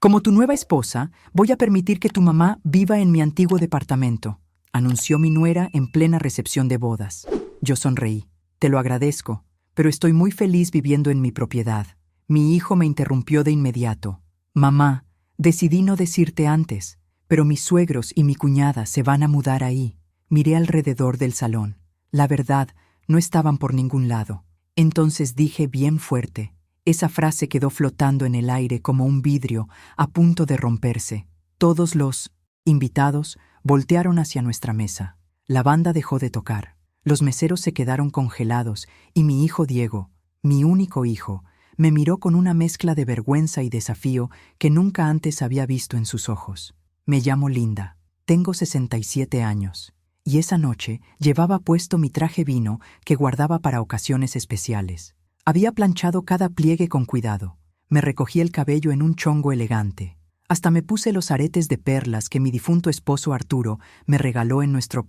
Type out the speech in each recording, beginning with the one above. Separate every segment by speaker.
Speaker 1: Como tu nueva esposa, voy a permitir que tu mamá viva en mi antiguo departamento, anunció mi nuera en plena recepción de bodas. Yo sonreí. Te lo agradezco, pero estoy muy feliz viviendo en mi propiedad. Mi hijo me interrumpió de inmediato. Mamá, decidí no decirte antes, pero mis suegros y mi cuñada se van a mudar ahí. Miré alrededor del salón. La verdad, no estaban por ningún lado. Entonces dije bien fuerte. Esa frase quedó flotando en el aire como un vidrio a punto de romperse. Todos los invitados voltearon hacia nuestra mesa. La banda dejó de tocar. Los meseros se quedaron congelados y mi hijo Diego, mi único hijo, me miró con una mezcla de vergüenza y desafío que nunca antes había visto en sus ojos. Me llamo Linda. Tengo 67 años. Y esa noche llevaba puesto mi traje vino que guardaba para ocasiones especiales. Había planchado cada pliegue con cuidado. Me recogí el cabello en un chongo elegante. Hasta me puse los aretes de perlas que mi difunto esposo Arturo me regaló en nuestro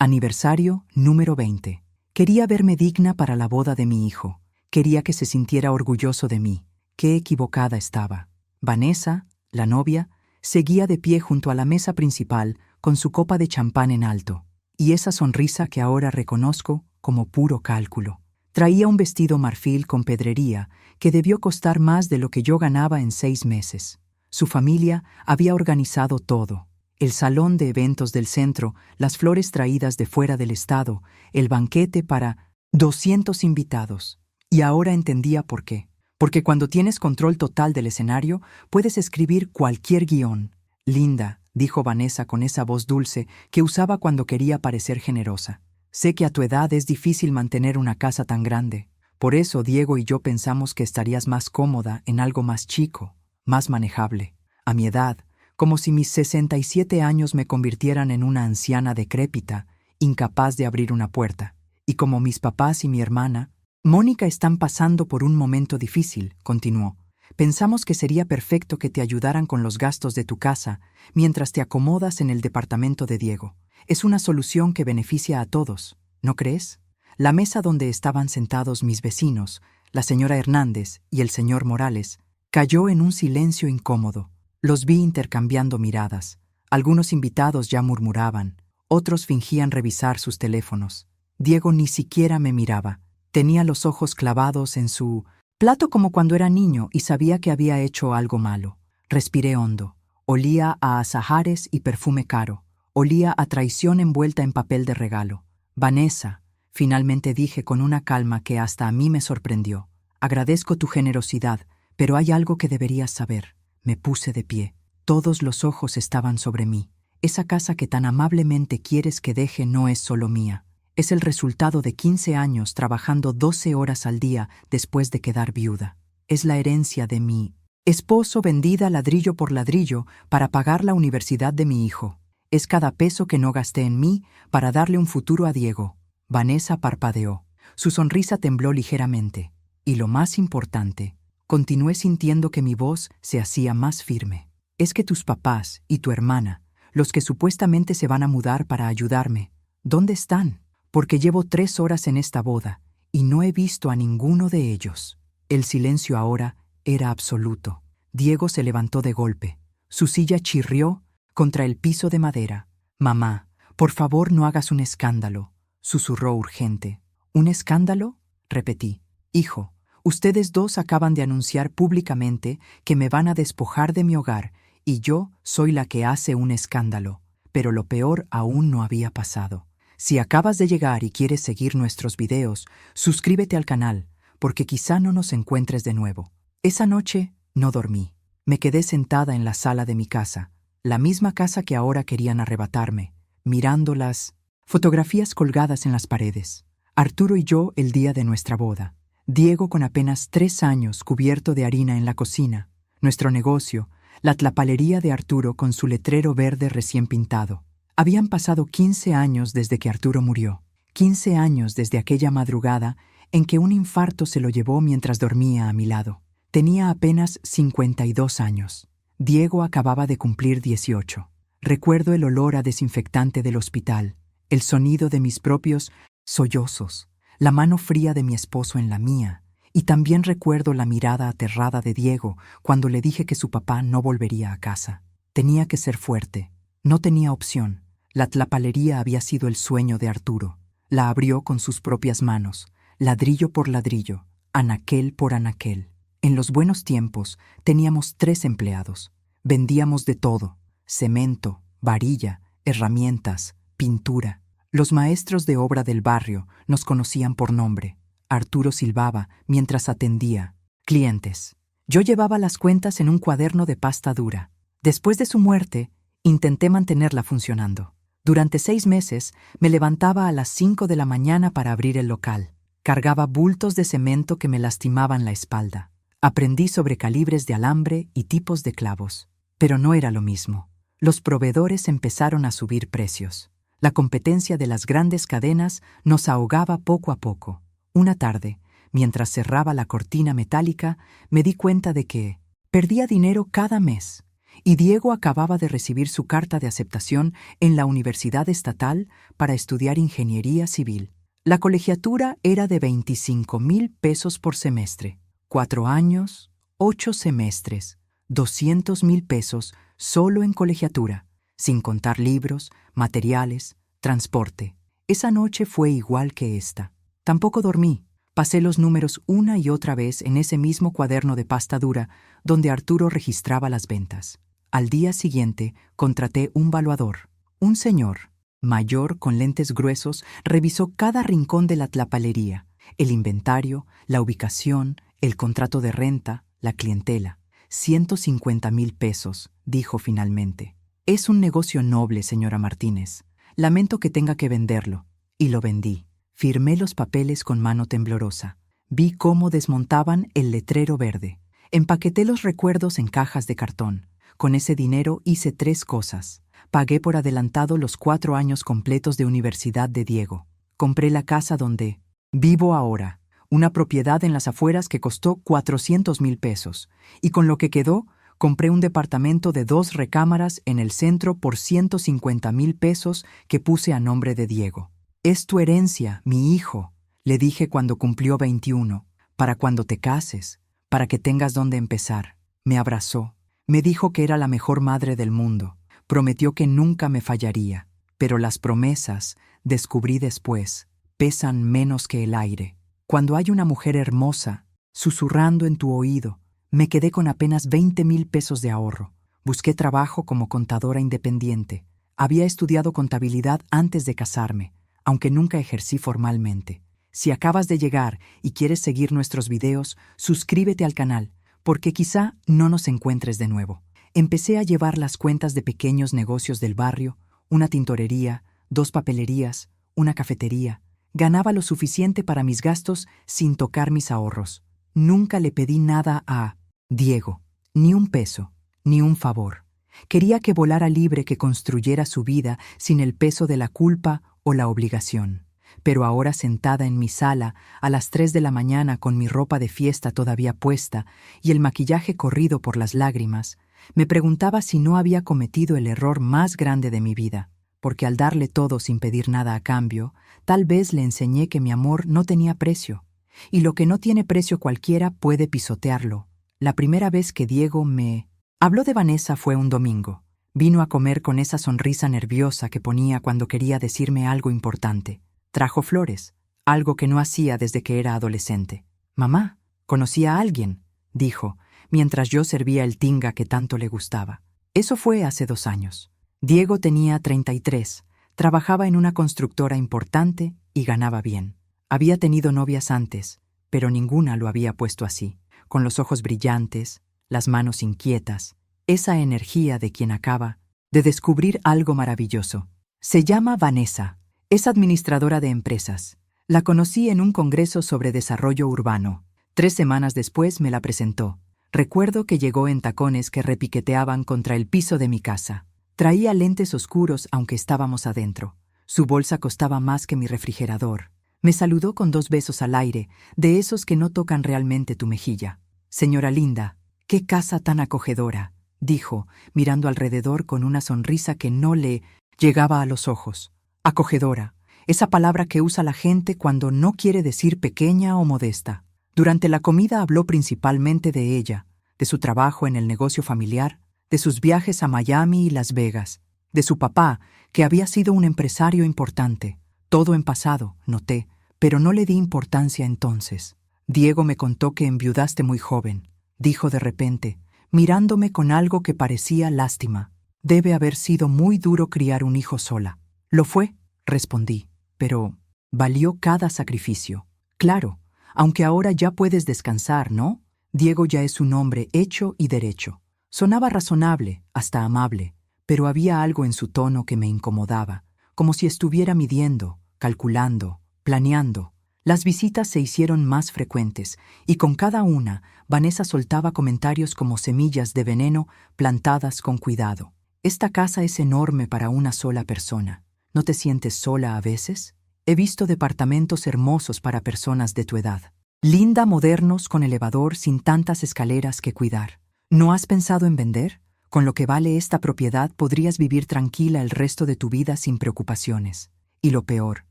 Speaker 1: aniversario número 20. Quería verme digna para la boda de mi hijo. Quería que se sintiera orgulloso de mí. Qué equivocada estaba. Vanessa, la novia, seguía de pie junto a la mesa principal con su copa de champán en alto, y esa sonrisa que ahora reconozco como puro cálculo. Traía un vestido marfil con pedrería que debió costar más de lo que yo ganaba en 6 meses. Su familia había organizado todo. El salón de eventos del centro, las flores traídas de fuera del estado, el banquete para 200 invitados. Y ahora entendía por qué. Porque cuando tienes control total del escenario, puedes escribir cualquier guión. Linda, dijo Vanessa con esa voz dulce que usaba cuando quería parecer generosa. Sé que a tu edad es difícil mantener una casa tan grande. Por eso Diego y yo pensamos que estarías más cómoda en algo más chico, más manejable. A mi edad, como si mis 67 años me convirtieran en una anciana decrépita, incapaz de abrir una puerta. Y como mis papás y mi hermana, Mónica están pasando por un momento difícil, continuó. Pensamos que sería perfecto que te ayudaran con los gastos de tu casa mientras te acomodas en el departamento de Diego. Es una solución que beneficia a todos, ¿no crees? La mesa donde estaban sentados mis vecinos, la señora Hernández y el señor Morales, cayó en un silencio incómodo. Los vi intercambiando miradas. Algunos invitados ya murmuraban, otros fingían revisar sus teléfonos. Diego ni siquiera me miraba. Tenía los ojos clavados en su plato como cuando era niño y sabía que había hecho algo malo. Respiré hondo. Olía a azahares y perfume caro. Olía a traición envuelta en papel de regalo. Vanessa, finalmente dije con una calma que hasta a mí me sorprendió. Agradezco tu generosidad, pero hay algo que deberías saber. Me puse de pie. Todos los ojos estaban sobre mí. Esa casa que tan amablemente quieres que deje no es solo mía. Es el resultado de 15 años trabajando 12 horas al día después de quedar viuda. Es la herencia de mi esposo vendida ladrillo por ladrillo para pagar la universidad de mi hijo. Es cada peso que no gasté en mí para darle un futuro a Diego. Vanessa parpadeó. Su sonrisa tembló ligeramente. Y lo más importante, continué sintiendo que mi voz se hacía más firme. Es que tus papás y tu hermana, los que supuestamente se van a mudar para ayudarme, ¿dónde están? Porque llevo 3 horas en esta boda y no he visto a ninguno de ellos. El silencio ahora era absoluto. Diego se levantó de golpe. Su silla chirrió contra el piso de madera. Mamá, por favor no hagas un escándalo, susurró urgente. ¿Un escándalo? Repetí. Hijo, ustedes dos acaban de anunciar públicamente que me van a despojar de mi hogar y yo soy la que hace un escándalo. Pero lo peor aún no había pasado. Si acabas de llegar y quieres seguir nuestros videos, suscríbete al canal, porque quizá no nos encuentres de nuevo. Esa noche no dormí. Me quedé sentada en la sala de mi casa, la misma casa que ahora querían arrebatarme, mirando las fotografías colgadas en las paredes. Arturo y yo el día de nuestra boda. Diego con apenas 3 años cubierto de harina en la cocina. Nuestro negocio, la tlapalería de Arturo con su letrero verde recién pintado. Habían pasado 15 años desde que Arturo murió. 15 años desde aquella madrugada en que un infarto se lo llevó mientras dormía a mi lado. Tenía apenas 52 años. Diego acababa de cumplir 18. Recuerdo el olor a desinfectante del hospital, el sonido de mis propios sollozos, la mano fría de mi esposo en la mía Y también recuerdo la mirada aterrada de Diego cuando le dije que su papá no volvería a casa. Tenía que ser fuerte. No tenía opción. La tlapalería había sido el sueño de Arturo. La abrió con sus propias manos, ladrillo por ladrillo, anaquel por anaquel. En los buenos tiempos teníamos 3 empleados. Vendíamos de todo: cemento, varilla, herramientas, pintura. Los maestros de obra del barrio nos conocían por nombre. Arturo silbaba mientras atendía clientes. Yo llevaba las cuentas en un cuaderno de pasta dura. Después de su muerte, intenté mantenerla funcionando. Durante 6 meses me levantaba a las 5 de la mañana para abrir el local. Cargaba bultos de cemento que me lastimaban la espalda. Aprendí sobre calibres de alambre y tipos de clavos. Pero no era lo mismo. Los proveedores empezaron a subir precios. La competencia de las grandes cadenas nos ahogaba poco a poco. Una tarde, mientras cerraba la cortina metálica, me di cuenta de que perdía dinero cada mes. Y Diego acababa de recibir su carta de aceptación en la Universidad Estatal para estudiar ingeniería civil. La colegiatura era de 25,000 pesos por semestre. 4 años, 8 semestres, 200,000 pesos solo en colegiatura, sin contar libros, materiales, transporte. Esa noche fue igual que esta. Tampoco dormí. Pasé los números una y otra vez en ese mismo cuaderno de pasta dura donde Arturo registraba las ventas. Al día siguiente contraté un valuador. Un señor, mayor con lentes gruesos, revisó cada rincón de la tlapalería: el inventario, la ubicación, el contrato de renta, la clientela. 150,000 pesos, dijo finalmente. Es un negocio noble, señora Martínez. Lamento que tenga que venderlo. Y lo vendí. Firmé los papeles con mano temblorosa. Vi cómo desmontaban el letrero verde. Empaqueté los recuerdos en cajas de cartón. Con ese dinero hice 3 cosas. Pagué por adelantado los 4 años completos de universidad de Diego. Compré la casa donde vivo ahora, una propiedad en las afueras que costó 400,000 pesos. Y con lo que quedó, compré un departamento de 2 recámaras en el centro por 150,000 pesos que puse a nombre de Diego. Es tu herencia, mi hijo, le dije cuando cumplió 21, para cuando te cases, para que tengas dónde empezar. Me abrazó. Me dijo que era la mejor madre del mundo. Prometió que nunca me fallaría. Pero las promesas, descubrí después, pesan menos que el aire. Cuando hay una mujer hermosa, susurrando en tu oído, me quedé con apenas 20,000 pesos de ahorro. Busqué trabajo como contadora independiente. Había estudiado contabilidad antes de casarme, aunque nunca ejercí formalmente. Si acabas de llegar y quieres seguir nuestros videos, suscríbete al canal, porque quizá no nos encuentres de nuevo. Empecé a llevar las cuentas de pequeños negocios del barrio: una tintorería, 2 papelerías, una cafetería. Ganaba lo suficiente para mis gastos sin tocar mis ahorros. Nunca le pedí nada a Diego, ni un peso, ni un favor. Quería que volara libre, que construyera su vida sin el peso de la culpa o la obligación. Pero ahora, sentada en mi sala a las 3 de la mañana con mi ropa de fiesta todavía puesta y el maquillaje corrido por las lágrimas, me preguntaba si no había cometido el error más grande de mi vida, porque al darle todo sin pedir nada a cambio, tal vez le enseñé que mi amor no tenía precio, y lo que no tiene precio cualquiera puede pisotearlo. La primera vez que Diego me habló de Vanessa fue un domingo. Vino a comer con esa sonrisa nerviosa que ponía cuando quería decirme algo importante. Trajo flores, algo que no hacía desde que era adolescente. «Mamá, conocí a alguien», dijo, mientras yo servía el tinga que tanto le gustaba. Eso fue hace 2 años. Diego tenía 33, trabajaba en una constructora importante y ganaba bien. Había tenido novias antes, pero ninguna lo había puesto así, con los ojos brillantes, las manos inquietas, esa energía de quien acaba de descubrir algo maravilloso. Se llama Vanessa. Es administradora de empresas. La conocí en un congreso sobre desarrollo urbano. 3 semanas después me la presentó. Recuerdo que llegó en tacones que repiqueteaban contra el piso de mi casa. Traía lentes oscuros aunque estábamos adentro. Su bolsa costaba más que mi refrigerador. Me saludó con 2 besos al aire, de esos que no tocan realmente tu mejilla. «Señora linda, qué casa tan acogedora», dijo, mirando alrededor con una sonrisa que no le llegaba a los ojos. Acogedora, esa palabra que usa la gente cuando no quiere decir pequeña o modesta. Durante la comida habló principalmente de ella, de su trabajo en el negocio familiar, de sus viajes a Miami y Las Vegas, de su papá, que había sido un empresario importante. Todo en pasado, noté, pero no le di importancia entonces. Diego me contó que enviudaste muy joven, dijo de repente, mirándome con algo que parecía lástima. Debe haber sido muy duro criar un hijo sola. Lo fue, respondí, pero valió cada sacrificio. Claro, aunque ahora ya puedes descansar, ¿no? Diego ya es un hombre hecho y derecho. Sonaba razonable, hasta amable, pero había algo en su tono que me incomodaba, como si estuviera midiendo, calculando, planeando. Las visitas se hicieron más frecuentes, y con cada una, Vanessa soltaba comentarios como semillas de veneno plantadas con cuidado. Esta casa es enorme para una sola persona. ¿No te sientes sola a veces? He visto departamentos hermosos para personas de tu edad. Linda, modernos, con elevador, sin tantas escaleras que cuidar. ¿No has pensado en vender? Con lo que vale esta propiedad podrías vivir tranquila el resto de tu vida sin preocupaciones. Y lo peor,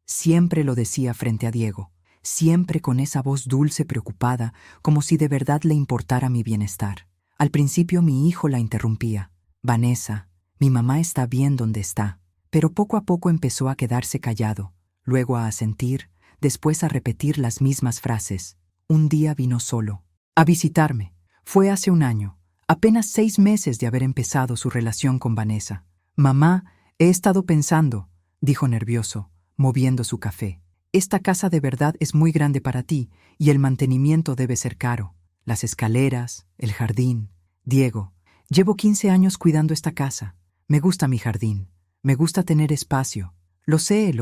Speaker 1: siempre lo decía frente a Diego, siempre con esa voz dulce preocupada, como si de verdad le importara mi bienestar. Al principio mi hijo la interrumpía. Vanessa, mi mamá está bien donde está. Pero poco a poco empezó a quedarse callado, luego a asentir, después a repetir las mismas frases. Un día vino solo, a visitarme. Fue hace un año, apenas 6 meses de haber empezado su relación con Vanessa. Mamá, he estado pensando, dijo nervioso, moviendo su café. Esta casa de verdad es muy grande para ti y el mantenimiento debe ser caro. Las escaleras, el jardín. Diego, llevo 15 años cuidando esta casa. Me gusta mi jardín. Me gusta tener espacio. Lo sé.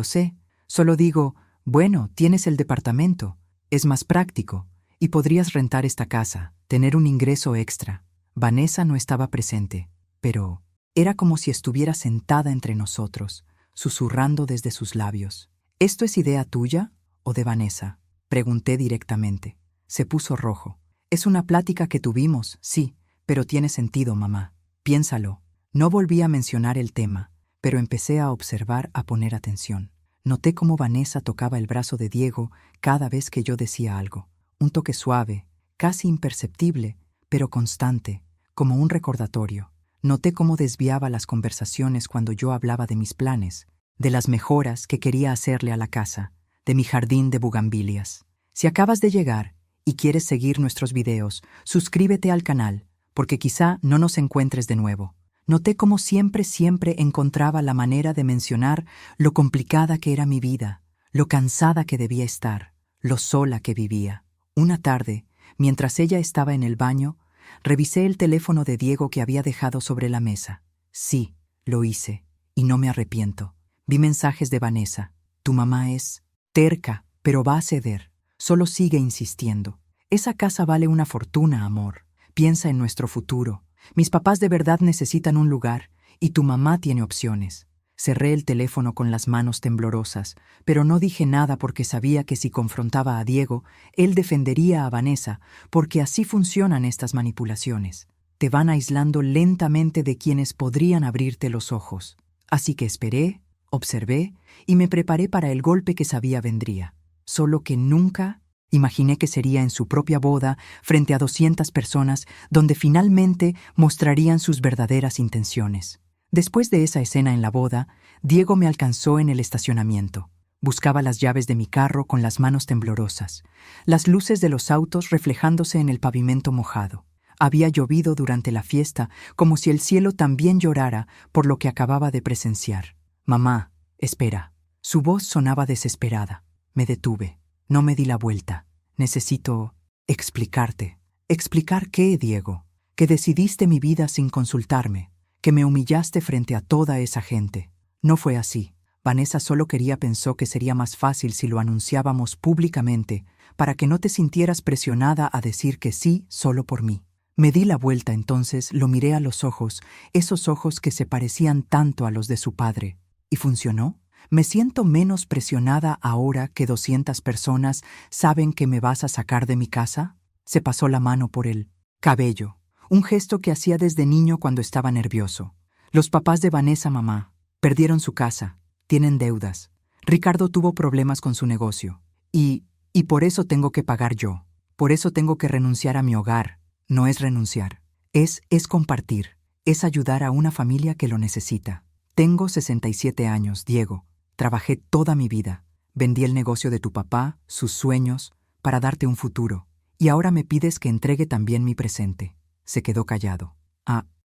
Speaker 1: Solo digo, bueno, tienes el departamento. Es más práctico. Y podrías rentar esta casa, tener un ingreso extra. Vanessa no estaba presente, pero era como si estuviera sentada entre nosotros, susurrando desde sus labios. ¿Esto es idea tuya o de Vanessa? Pregunté directamente. Se puso rojo. Es una plática que tuvimos, sí, pero tiene sentido, mamá. Piénsalo. No volví a mencionar el tema, pero empecé a observar, a poner atención. Noté cómo Vanessa tocaba el brazo de Diego cada vez que yo decía algo. Un toque suave, casi imperceptible, pero constante, como un recordatorio. Noté cómo desviaba las conversaciones cuando yo hablaba de mis planes, de las mejoras que quería hacerle a la casa, de mi jardín de bugambilias. Si acabas de llegar y quieres seguir nuestros videos, suscríbete al canal, porque quizá no nos encuentres de nuevo. Noté cómo siempre encontraba la manera de mencionar lo complicada que era mi vida, lo cansada que debía estar, lo sola que vivía. Una tarde, mientras ella estaba en el baño, revisé el teléfono de Diego que había dejado sobre la mesa. Sí, lo hice, y no me arrepiento. Vi mensajes de Vanessa. Tu mamá es terca, pero va a ceder. Solo sigue insistiendo. Esa casa vale una fortuna, amor. Piensa en nuestro futuro. Mis papás de verdad necesitan un lugar, y tu mamá tiene opciones. Cerré el teléfono con las manos temblorosas, pero no dije nada porque sabía que si confrontaba a Diego, él defendería a Vanessa, porque así funcionan estas manipulaciones. Te van aislando lentamente de quienes podrían abrirte los ojos. Así que esperé, observé y me preparé para el golpe que sabía vendría. Solo que nunca imaginé que sería en su propia boda, frente a 200 personas, donde finalmente mostrarían sus verdaderas intenciones. Después de esa escena en la boda, Diego me alcanzó en el estacionamiento. Buscaba las llaves de mi carro con las manos temblorosas, las luces de los autos reflejándose en el pavimento mojado. Había llovido durante la fiesta, como si el cielo también llorara por lo que acababa de presenciar. Mamá, espera. Su voz sonaba desesperada. Me detuve. No me di la vuelta. Necesito explicarte. ¿Explicar qué, Diego? Que decidiste mi vida sin consultarme. Que me humillaste frente a toda esa gente. No fue así. Vanessa solo pensó que sería más fácil si lo anunciábamos públicamente, para que no te sintieras presionada a decir que sí solo por mí. Me di la vuelta entonces, lo miré a los ojos, esos ojos que se parecían tanto a los de su padre. ¿Y funcionó? ¿Me siento menos presionada ahora que 200 personas saben que me vas a sacar de mi casa? Se pasó la mano por el cabello. Un gesto que hacía desde niño cuando estaba nervioso. Los papás de Vanessa, mamá, perdieron su casa, tienen deudas. Ricardo tuvo problemas con su negocio. Y por eso tengo que pagar yo. Por eso tengo que renunciar a mi hogar. No es renunciar. Es compartir. Es ayudar a una familia que lo necesita. Tengo 67 años, Diego. Trabajé toda mi vida. Vendí el negocio de tu papá, sus sueños, para darte un futuro. Y ahora me pides que entregue también mi presente. Se quedó callado.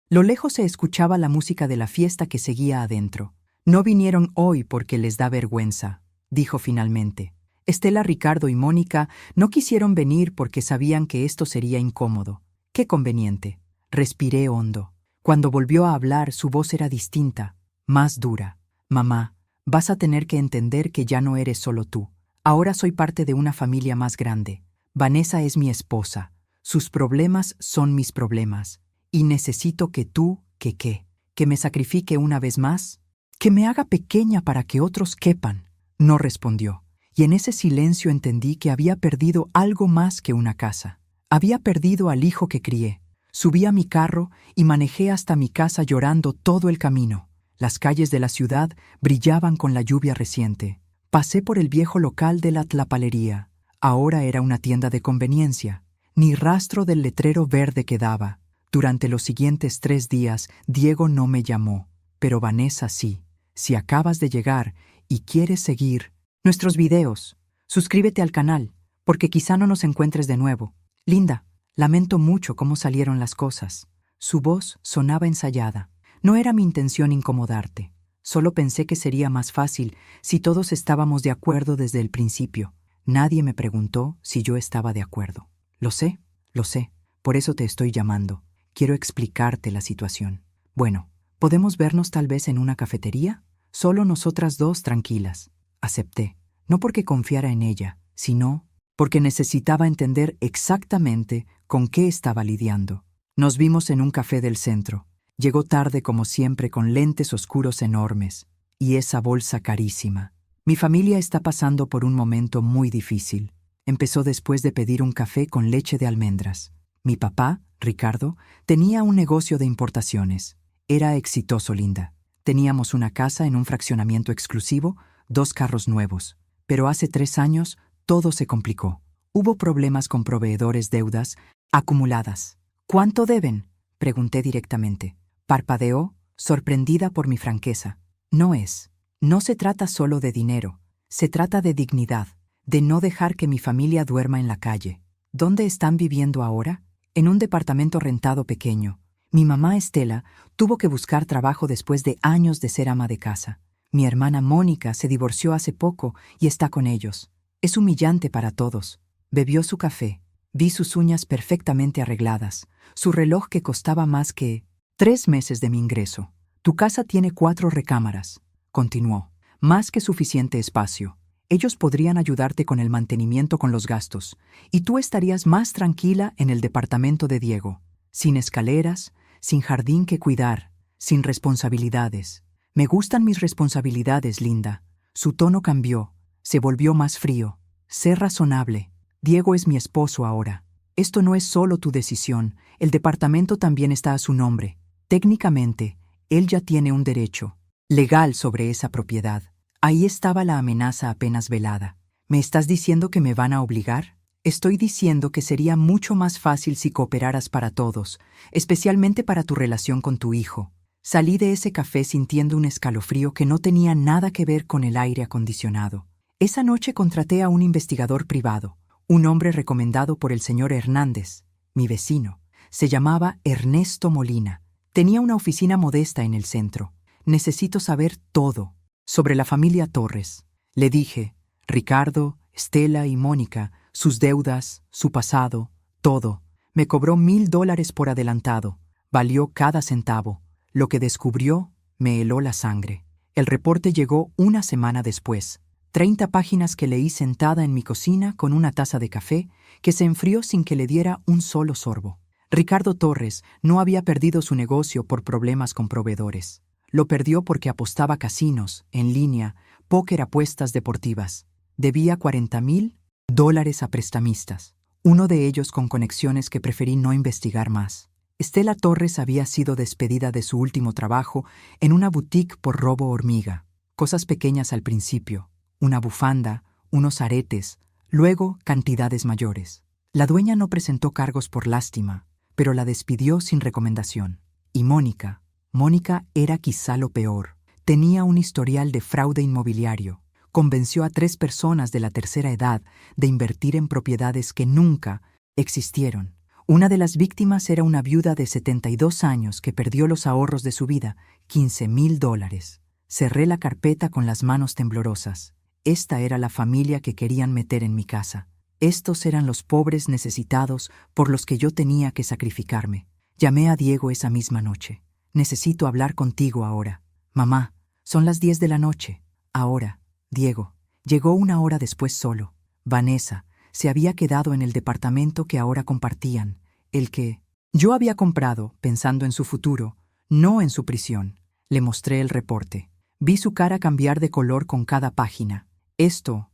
Speaker 1: Lo lejos se escuchaba la música de la fiesta que seguía adentro. No vinieron hoy porque les da vergüenza, dijo finalmente. Estela, Ricardo y Mónica no quisieron venir porque sabían que esto sería incómodo. Qué conveniente. Respiré hondo. Cuando volvió a hablar, su voz era distinta, más dura. Mamá, vas a tener que entender que ya no eres solo tú. Ahora soy parte de una familia más grande. Vanessa es mi esposa. Sus problemas son mis problemas. Y necesito que tú, que me sacrifique una vez más, que me haga pequeña para que otros quepan. No respondió, y en ese silencio entendí que había perdido algo más que una casa. Había perdido al hijo que crié. Subí a mi carro y manejé hasta mi casa llorando todo el camino. Las calles de la ciudad brillaban con la lluvia reciente. Pasé por el viejo local de la tlapalería. Ahora era una tienda de conveniencia. Ni rastro del letrero verde quedaba. Durante los siguientes 3 días, Diego no me llamó, pero Vanessa sí. Si acabas de llegar y quieres seguir nuestros videos, suscríbete al canal, porque quizá no nos encuentres de nuevo. Linda, lamento mucho cómo salieron las cosas. Su voz sonaba ensayada. No era mi intención incomodarte. Solo pensé que sería más fácil si todos estábamos de acuerdo desde el principio. Nadie me preguntó si yo estaba de acuerdo. Lo sé. Por eso te estoy llamando. Quiero explicarte la situación. Bueno, ¿podemos vernos tal vez en una cafetería? Solo nosotras dos tranquilas. Acepté, no porque confiara en ella, sino porque necesitaba entender exactamente con qué estaba lidiando. Nos vimos en un café del centro. Llegó tarde como siempre con lentes oscuros enormes y esa bolsa carísima. Mi familia está pasando por un momento muy difícil. Empezó después de pedir un café con leche de almendras. Mi papá, Ricardo, tenía un negocio de importaciones. Era exitoso, Linda. Teníamos una casa en un fraccionamiento exclusivo, 2 carros nuevos. Pero hace 3 años todo se complicó. Hubo problemas con proveedores, deudas acumuladas. ¿Cuánto deben?, pregunté directamente. Parpadeó, sorprendida por mi franqueza. No se trata solo de dinero. Se trata de dignidad, de no dejar que mi familia duerma en la calle. ¿Dónde están viviendo ahora? En un departamento rentado pequeño. Mi mamá Estela tuvo que buscar trabajo después de años de ser ama de casa. Mi hermana Mónica se divorció hace poco y está con ellos. Es humillante para todos. Bebió su café. Vi sus uñas perfectamente arregladas, su reloj que costaba más que 3 meses de mi ingreso. Tu casa tiene 4 recámaras, continuó. Más que suficiente espacio. Ellos podrían ayudarte con el mantenimiento con los gastos, y tú estarías más tranquila en el departamento de Diego, sin escaleras, sin jardín que cuidar, sin responsabilidades. Me gustan mis responsabilidades, Linda. Su tono cambió, se volvió más frío. Sé razonable. Diego es mi esposo ahora. Esto no es solo tu decisión, el departamento también está a su nombre. Técnicamente, él ya tiene un derecho legal sobre esa propiedad. Ahí estaba la amenaza apenas velada. ¿Me estás diciendo que me van a obligar? Estoy diciendo que sería mucho más fácil si cooperaras para todos, especialmente para tu relación con tu hijo. Salí de ese café sintiendo un escalofrío que no tenía nada que ver con el aire acondicionado. Esa noche contraté a un investigador privado, un hombre recomendado por el señor Hernández, mi vecino. Se llamaba Ernesto Molina. Tenía una oficina modesta en el centro. Necesito saber todo sobre la familia Torres. Le dije, Ricardo, Estela y Mónica, sus deudas, su pasado, todo. Me cobró $1000 por adelantado. Valió cada centavo. Lo que descubrió me heló la sangre. El reporte llegó una semana después. 30 páginas que leí sentada en mi cocina con una taza de café que se enfrió sin que le diera un solo sorbo. Ricardo Torres no había perdido su negocio por problemas con proveedores. Lo perdió porque apostaba casinos, en línea, póker, apuestas deportivas. Debía $40,000 a prestamistas, uno de ellos con conexiones que preferí no investigar más. Estela Torres había sido despedida de su último trabajo en una boutique por robo hormiga. Cosas pequeñas al principio, una bufanda, unos aretes, luego cantidades mayores. La dueña no presentó cargos por lástima, pero la despidió sin recomendación. Y Mónica era quizá lo peor. Tenía un historial de fraude inmobiliario. Convenció a 3 personas de la tercera edad de invertir en propiedades que nunca existieron. Una de las víctimas era una viuda de 72 años que perdió los ahorros de su vida, $15,000. Cerré la carpeta con las manos temblorosas. Esta era la familia que querían meter en mi casa. Estos eran los pobres necesitados por los que yo tenía que sacrificarme. Llamé a Diego esa misma noche. Necesito hablar contigo ahora. Mamá, son las 10 de la noche. Ahora, Diego. Llegó una hora después solo. Vanessa se había quedado en el departamento que ahora compartían, el que yo había comprado pensando en su futuro, no en su prisión. Le mostré el reporte. Vi su cara cambiar de color con cada página. Esto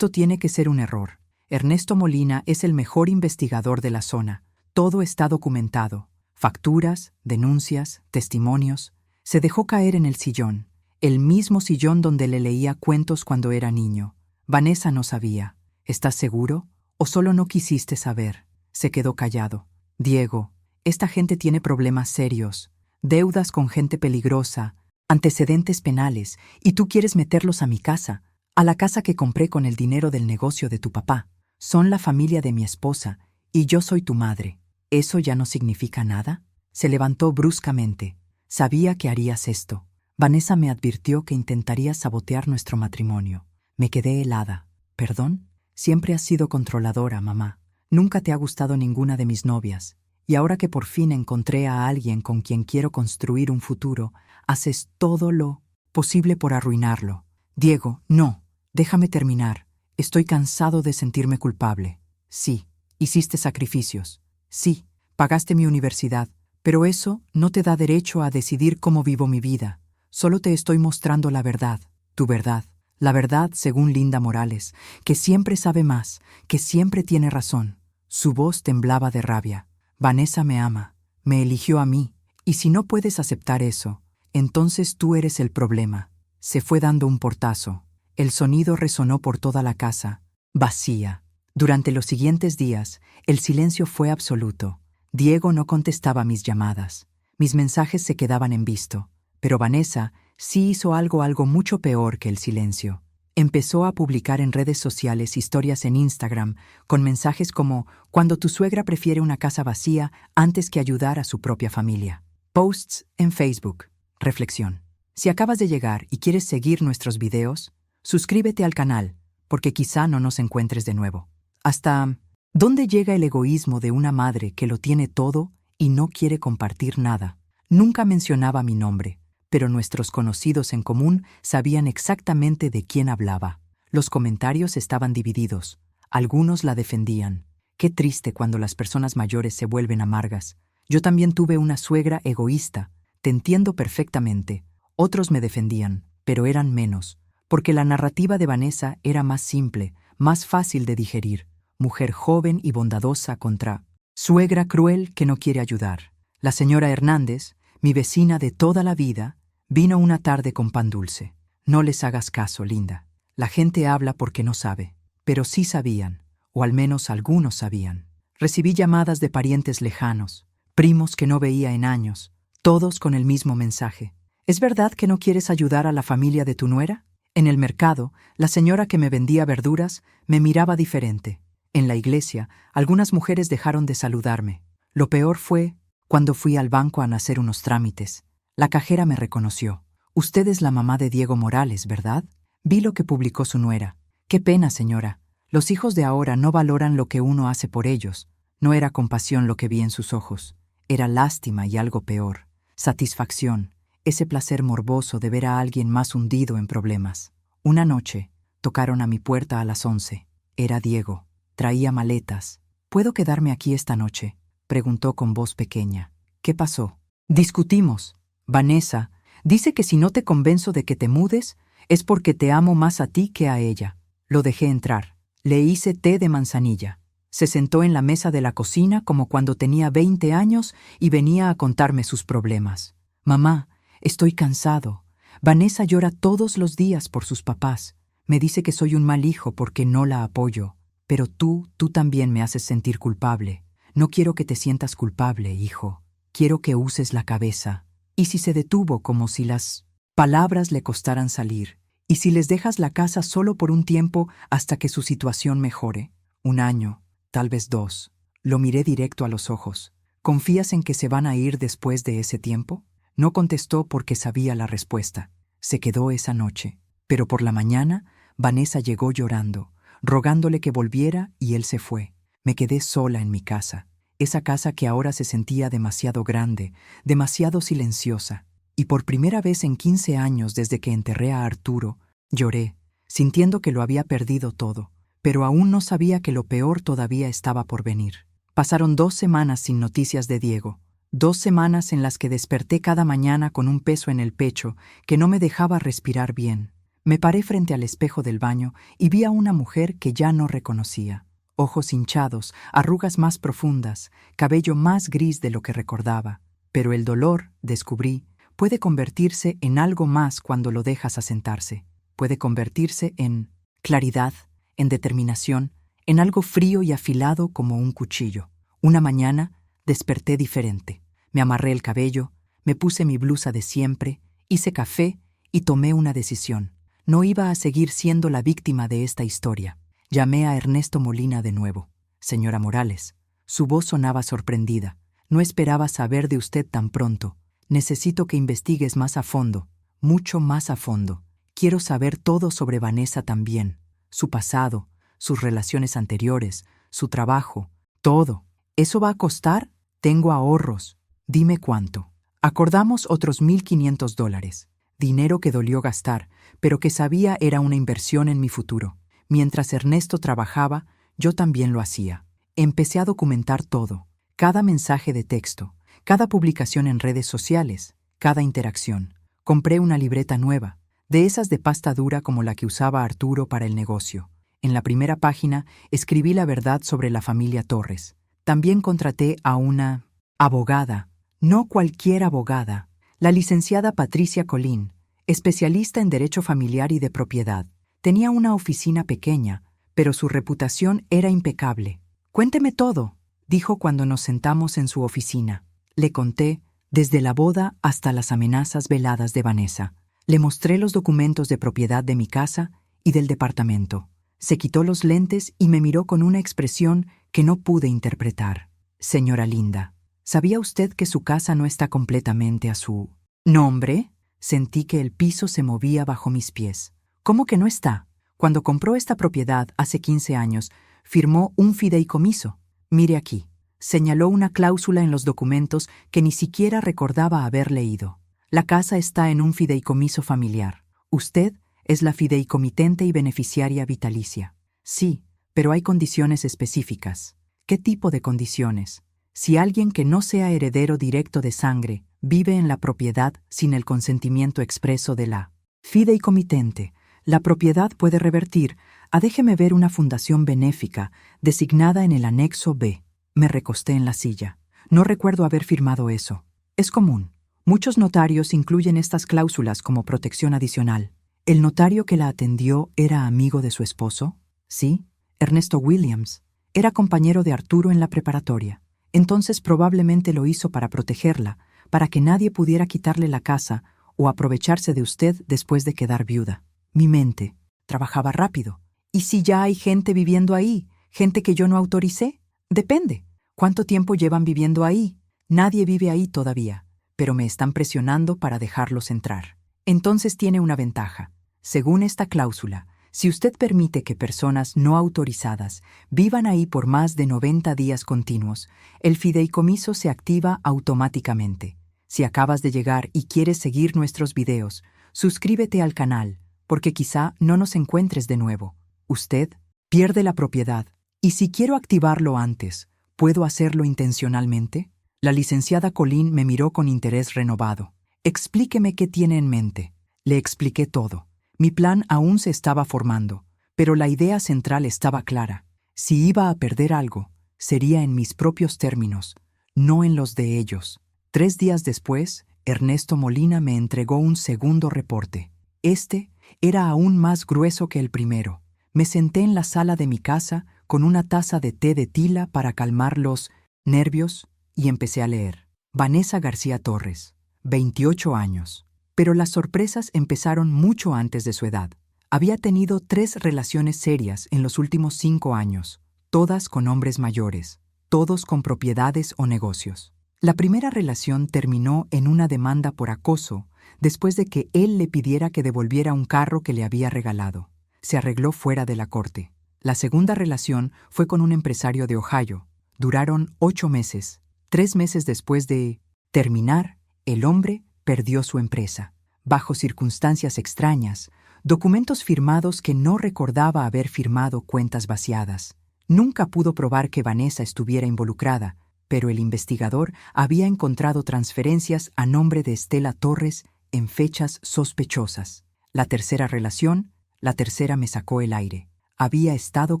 Speaker 1: tiene que ser un error. Ernesto Molina es el mejor investigador de la zona. Todo está documentado. Facturas, denuncias, testimonios. Se dejó caer en el sillón, el mismo sillón donde le leía cuentos cuando era niño. Vanessa no sabía. ¿Estás seguro? ¿O solo no quisiste saber? Se quedó callado. Diego, esta gente tiene problemas serios, deudas con gente peligrosa, antecedentes penales, y tú quieres meterlos a mi casa, a la casa que compré con el dinero del negocio de tu papá. Son la familia de mi esposa, y yo soy tu madre. ¿Eso ya no significa nada? Se levantó bruscamente. Sabía que harías esto. Vanessa me advirtió que intentarías sabotear nuestro matrimonio. Me quedé helada. ¿Perdón? Siempre has sido controladora, mamá. Nunca te ha gustado ninguna de mis novias. Y ahora que por fin encontré a alguien con quien quiero construir un futuro, haces todo lo posible por arruinarlo. Diego, no. Déjame terminar. Estoy cansado de sentirme culpable. Sí, hiciste sacrificios. Sí, pagaste mi universidad. Pero eso no te da derecho a decidir cómo vivo mi vida. Solo te estoy mostrando la verdad, tu verdad. La verdad según Linda Morales, que siempre sabe más, que siempre tiene razón. Su voz temblaba de rabia. Vanessa me ama, me eligió a mí, y si no puedes aceptar eso, entonces tú eres el problema. Se fue dando un portazo. El sonido resonó por toda la casa, vacía. Durante los siguientes días, el silencio fue absoluto. Diego no contestaba mis llamadas. Mis mensajes se quedaban en visto. Pero Vanessa sí hizo algo mucho peor que el silencio. Empezó a publicar en redes sociales historias en Instagram con mensajes como «Cuando tu suegra prefiere una casa vacía antes que ayudar a su propia familia». Posts en Facebook. Reflexión. Si acabas de llegar y quieres seguir nuestros videos, suscríbete al canal, porque quizá no nos encuentres de nuevo. Hasta ¿dónde llega el egoísmo de una madre que lo tiene todo y no quiere compartir nada? Nunca mencionaba mi nombre, pero nuestros conocidos en común sabían exactamente de quién hablaba. Los comentarios estaban divididos. Algunos la defendían. Qué triste cuando las personas mayores se vuelven amargas. Yo también tuve una suegra egoísta. Te entiendo perfectamente. Otros me defendían, pero eran menos, porque la narrativa de Vanessa era más simple, más fácil de digerir. Mujer joven y bondadosa contra suegra cruel que no quiere ayudar. La señora Hernández, mi vecina de toda la vida, vino una tarde con pan dulce. No les hagas caso, Linda. La gente habla porque no sabe, pero sí sabían, o al menos algunos sabían. Recibí llamadas de parientes lejanos, primos que no veía en años, todos con el mismo mensaje. ¿Es verdad que no quieres ayudar a la familia de tu nuera? En el mercado, la señora que me vendía verduras me miraba diferente. En la iglesia, algunas mujeres dejaron de saludarme. Lo peor fue cuando fui al banco a hacer unos trámites. La cajera me reconoció. Usted es la mamá de Diego Morales, ¿verdad? Vi lo que publicó su nuera. Qué pena, señora. Los hijos de ahora no valoran lo que uno hace por ellos. No era compasión lo que vi en sus ojos. Era lástima y algo peor. Satisfacción. Ese placer morboso de ver a alguien más hundido en problemas. Una noche, tocaron a mi puerta a las 11. Era Diego. Traía maletas. ¿Puedo quedarme aquí esta noche?, preguntó con voz pequeña. ¿Qué pasó? Discutimos. Vanessa dice que si no te convenzo de que te mudes, es porque te amo más a ti que a ella. Lo dejé entrar. Le hice té de manzanilla. Se sentó en la mesa de la cocina como cuando tenía 20 años y venía a contarme sus problemas. Mamá, estoy cansado. Vanessa llora todos los días por sus papás. Me dice que soy un mal hijo porque no la apoyo. Pero tú también me haces sentir culpable. No quiero que te sientas culpable, hijo. Quiero que uses la cabeza. ¿Y si se detuvo como si las palabras le costaran salir? ¿Y si les dejas la casa solo por un tiempo hasta que su situación mejore? 1 año, tal vez 2. Lo miré directo a los ojos. ¿Confías en que se van a ir después de ese tiempo? No contestó porque sabía la respuesta. Se quedó esa noche. Pero por la mañana, Vanessa llegó llorando, rogándole que volviera y él se fue. Me quedé sola en mi casa. Esa casa que ahora se sentía demasiado grande, demasiado silenciosa. Y por primera vez en 15 años desde que enterré a Arturo, lloré, sintiendo que lo había perdido todo, pero aún no sabía que lo peor todavía estaba por venir. Pasaron 2 semanas sin noticias de Diego, 2 semanas en las que desperté cada mañana con un peso en el pecho que no me dejaba respirar bien. Me paré frente al espejo del baño y vi a una mujer que ya no reconocía. Ojos hinchados, arrugas más profundas, cabello más gris de lo que recordaba. Pero el dolor, descubrí, puede convertirse en algo más cuando lo dejas asentarse. Puede convertirse en claridad, en determinación, en algo frío y afilado como un cuchillo. Una mañana desperté diferente. Me amarré el cabello, me puse mi blusa de siempre, hice café y tomé una decisión. No iba a seguir siendo la víctima de esta historia. Llamé a Ernesto Molina de nuevo. Señora Morales, su voz sonaba sorprendida. No esperaba saber de usted tan pronto. Necesito que investigues más a fondo, mucho más a fondo. Quiero saber todo sobre Vanessa también. Su pasado, sus relaciones anteriores, su trabajo, todo. ¿Eso va a costar? Tengo ahorros. Dime cuánto. Acordamos otros $1,500. Dinero que dolió gastar, pero que sabía era una inversión en mi futuro. Mientras Ernesto trabajaba, yo también lo hacía. Empecé a documentar todo, cada mensaje de texto, cada publicación en redes sociales, cada interacción. Compré una libreta nueva, de esas de pasta dura como la que usaba Arturo para el negocio. En la primera página escribí la verdad sobre la familia Torres. También contraté a una abogada, no cualquier abogada, la licenciada Patricia Colín, especialista en derecho familiar y de propiedad. Tenía una oficina pequeña, pero su reputación era impecable. Cuénteme todo, dijo cuando nos sentamos en su oficina. Le conté, desde la boda hasta las amenazas veladas de Vanessa. Le mostré los documentos de propiedad de mi casa y del departamento. Se quitó los lentes y me miró con una expresión que no pude interpretar. Señora Linda, ¿sabía usted que su casa no está completamente a su nombre? Sentí que el piso se movía bajo mis pies. ¿Cómo que no está? Cuando compró esta propiedad hace 15 años, firmó un fideicomiso. Mire aquí. Señaló una cláusula en los documentos que ni siquiera recordaba haber leído. La casa está en un fideicomiso familiar. Usted es la fideicomitente y beneficiaria vitalicia. Sí, pero hay condiciones específicas. ¿Qué tipo de condiciones? Si alguien que no sea heredero directo de sangre vive en la propiedad sin el consentimiento expreso de la fideicomitente, la propiedad puede revertir a déjeme ver una fundación benéfica designada en el anexo B. Me recosté en la silla. No recuerdo haber firmado eso. Es común. Muchos notarios incluyen estas cláusulas como protección adicional. ¿El notario que la atendió era amigo de su esposo? Sí, Ernesto Williams. Era compañero de Arturo en la preparatoria. Entonces probablemente lo hizo para protegerla, para que nadie pudiera quitarle la casa o aprovecharse de usted después de quedar viuda. Mi mente trabajaba rápido. ¿Y si ya hay gente viviendo ahí? ¿Gente que yo no autoricé? Depende. ¿Cuánto tiempo llevan viviendo ahí? Nadie vive ahí todavía, pero me están presionando para dejarlos entrar. Entonces tiene una ventaja. Según esta cláusula, si usted permite que personas no autorizadas vivan ahí por más de 90 días continuos, el fideicomiso se activa automáticamente. Si acabas de llegar y quieres seguir nuestros videos, suscríbete al canal, porque quizá no nos encuentres de nuevo. Usted pierde la propiedad, y si quiero activarlo antes, ¿puedo hacerlo intencionalmente? La licenciada Colín me miró con interés renovado. Explíqueme qué tiene en mente. Le expliqué todo. Mi plan aún se estaba formando, pero la idea central estaba clara. Si iba a perder algo, sería en mis propios términos, no en los de ellos. 3 días después, Ernesto Molina me entregó un segundo reporte. Este era aún más grueso que el primero. Me senté en la sala de mi casa con una taza de té de tila para calmar los nervios y empecé a leer. Vanessa García Torres, 28 años. Pero las sorpresas empezaron mucho antes de su edad. Había tenido 3 relaciones serias en los últimos 5 años, todas con hombres mayores, todos con propiedades o negocios. La primera relación terminó en una demanda por acoso después de que él le pidiera que devolviera un carro que le había regalado. Se arregló fuera de la corte. La segunda relación fue con un empresario de Ohio. Duraron 8 meses. 3 meses después de terminar, el hombre perdió su empresa. Bajo circunstancias extrañas, documentos firmados que no recordaba haber firmado, cuentas vaciadas. Nunca pudo probar que Vanessa estuviera involucrada, pero el investigador había encontrado transferencias a nombre de Estela Torres en fechas sospechosas. La tercera relación, la tercera me sacó el aire. Había estado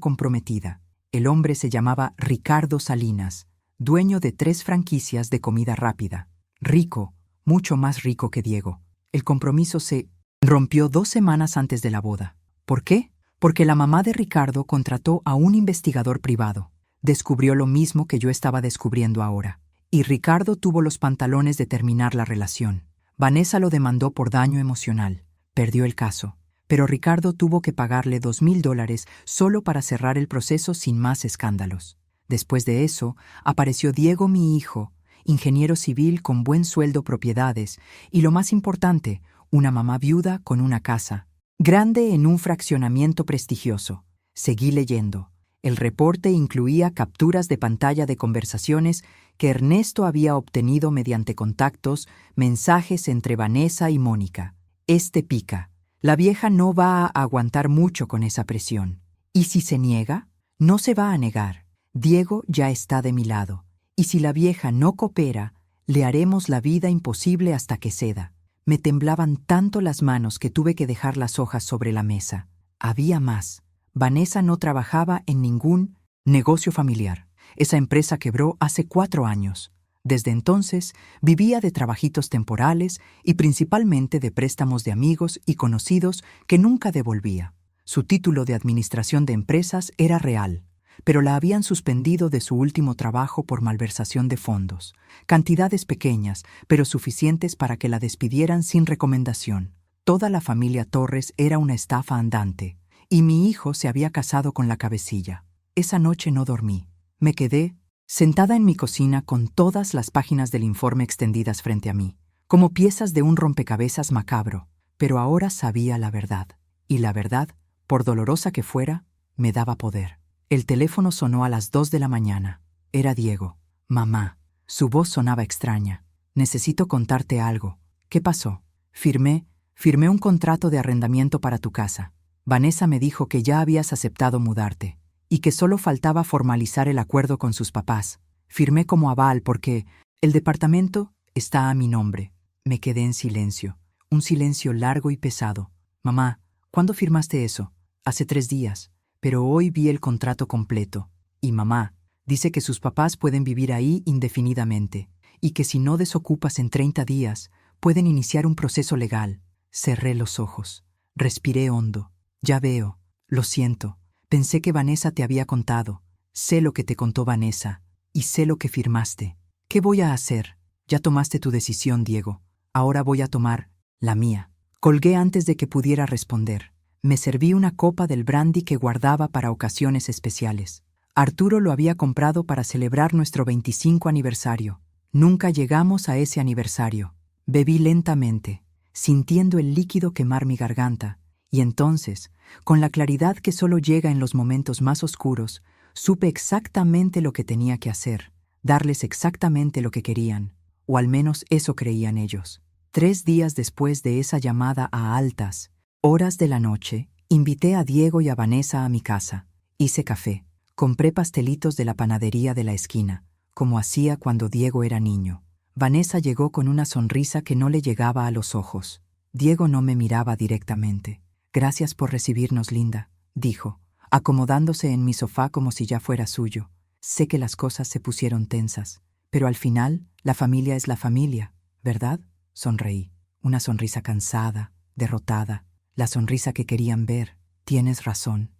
Speaker 1: comprometida. El hombre se llamaba Ricardo Salinas, dueño de 3 franquicias de comida rápida. Rico, mucho más rico que Diego. El compromiso se rompió 2 semanas antes de la boda. ¿Por qué? Porque la mamá de Ricardo contrató a un investigador privado. Descubrió lo mismo que yo estaba descubriendo ahora. Y Ricardo tuvo los pantalones de terminar la relación. Vanessa lo demandó por daño emocional. Perdió el caso. Pero Ricardo tuvo que pagarle $2,000 solo para cerrar el proceso sin más escándalos. Después de eso, apareció Diego, mi hijo, ingeniero civil con buen sueldo, propiedades, y lo más importante, una mamá viuda con una casa grande en un fraccionamiento prestigioso. Seguí leyendo. El reporte incluía capturas de pantalla de conversaciones que Ernesto había obtenido mediante contactos, mensajes entre Vanessa y Mónica. Este pica. La vieja no va a aguantar mucho con esa presión. ¿Y si se niega? No se va a negar. Diego ya está de mi lado. Y si la vieja no coopera, le haremos la vida imposible hasta que ceda. Me temblaban tanto las manos que tuve que dejar las hojas sobre la mesa. Había más. Vanessa no trabajaba en ningún negocio familiar. Esa empresa quebró hace 4 años. Desde entonces, vivía de trabajitos temporales y principalmente de préstamos de amigos y conocidos que nunca devolvía. Su título de administración de empresas era real, pero la habían suspendido de su último trabajo por malversación de fondos. Cantidades pequeñas, pero suficientes para que la despidieran sin recomendación. Toda la familia Torres era una estafa andante, y mi hijo se había casado con la cabecilla. Esa noche no dormí. Me quedé sentada en mi cocina con todas las páginas del informe extendidas frente a mí, como piezas de un rompecabezas macabro, pero ahora sabía la verdad. Y la verdad, por dolorosa que fuera, me daba poder. El teléfono sonó a las 2 de la mañana. Era Diego. Mamá. Su voz sonaba extraña. Necesito contarte algo. ¿Qué pasó? Firmé un contrato de arrendamiento para tu casa. Vanessa me dijo que ya habías aceptado mudarte y que solo faltaba formalizar el acuerdo con sus papás. Firmé como aval porque el departamento está a mi nombre. Me quedé en silencio. Un silencio largo y pesado. Mamá, ¿cuándo firmaste eso? Hace 3 días. Pero hoy vi el contrato completo. Y mamá, dice que sus papás pueden vivir ahí indefinidamente y que si no desocupas en 30 días, pueden iniciar un proceso legal. Cerré los ojos. Respiré hondo. Ya veo. Lo siento. Pensé que Vanessa te había contado. Sé lo que te contó Vanessa. Y sé lo que firmaste. ¿Qué voy a hacer? Ya tomaste tu decisión, Diego. Ahora voy a tomar la mía. Colgué antes de que pudiera responder. Me serví una copa del brandy que guardaba para ocasiones especiales. Arturo lo había comprado para celebrar nuestro 25 aniversario. Nunca llegamos a ese aniversario. Bebí lentamente, sintiendo el líquido quemar mi garganta, y entonces, con la claridad que solo llega en los momentos más oscuros, supe exactamente lo que tenía que hacer, darles exactamente lo que querían, o al menos eso creían ellos. 3 días después de esa llamada a altas horas de la noche, invité a Diego y a Vanessa a mi casa. Hice café. Compré pastelitos de la panadería de la esquina, como hacía cuando Diego era niño. Vanessa llegó con una sonrisa que no le llegaba a los ojos. Diego no me miraba directamente. «Gracias por recibirnos, linda», dijo, acomodándose en mi sofá como si ya fuera suyo. Sé que las cosas se pusieron tensas, pero al final, la familia es la familia, ¿verdad? Sonreí. Una sonrisa cansada, derrotada. La sonrisa que querían ver. Tienes razón.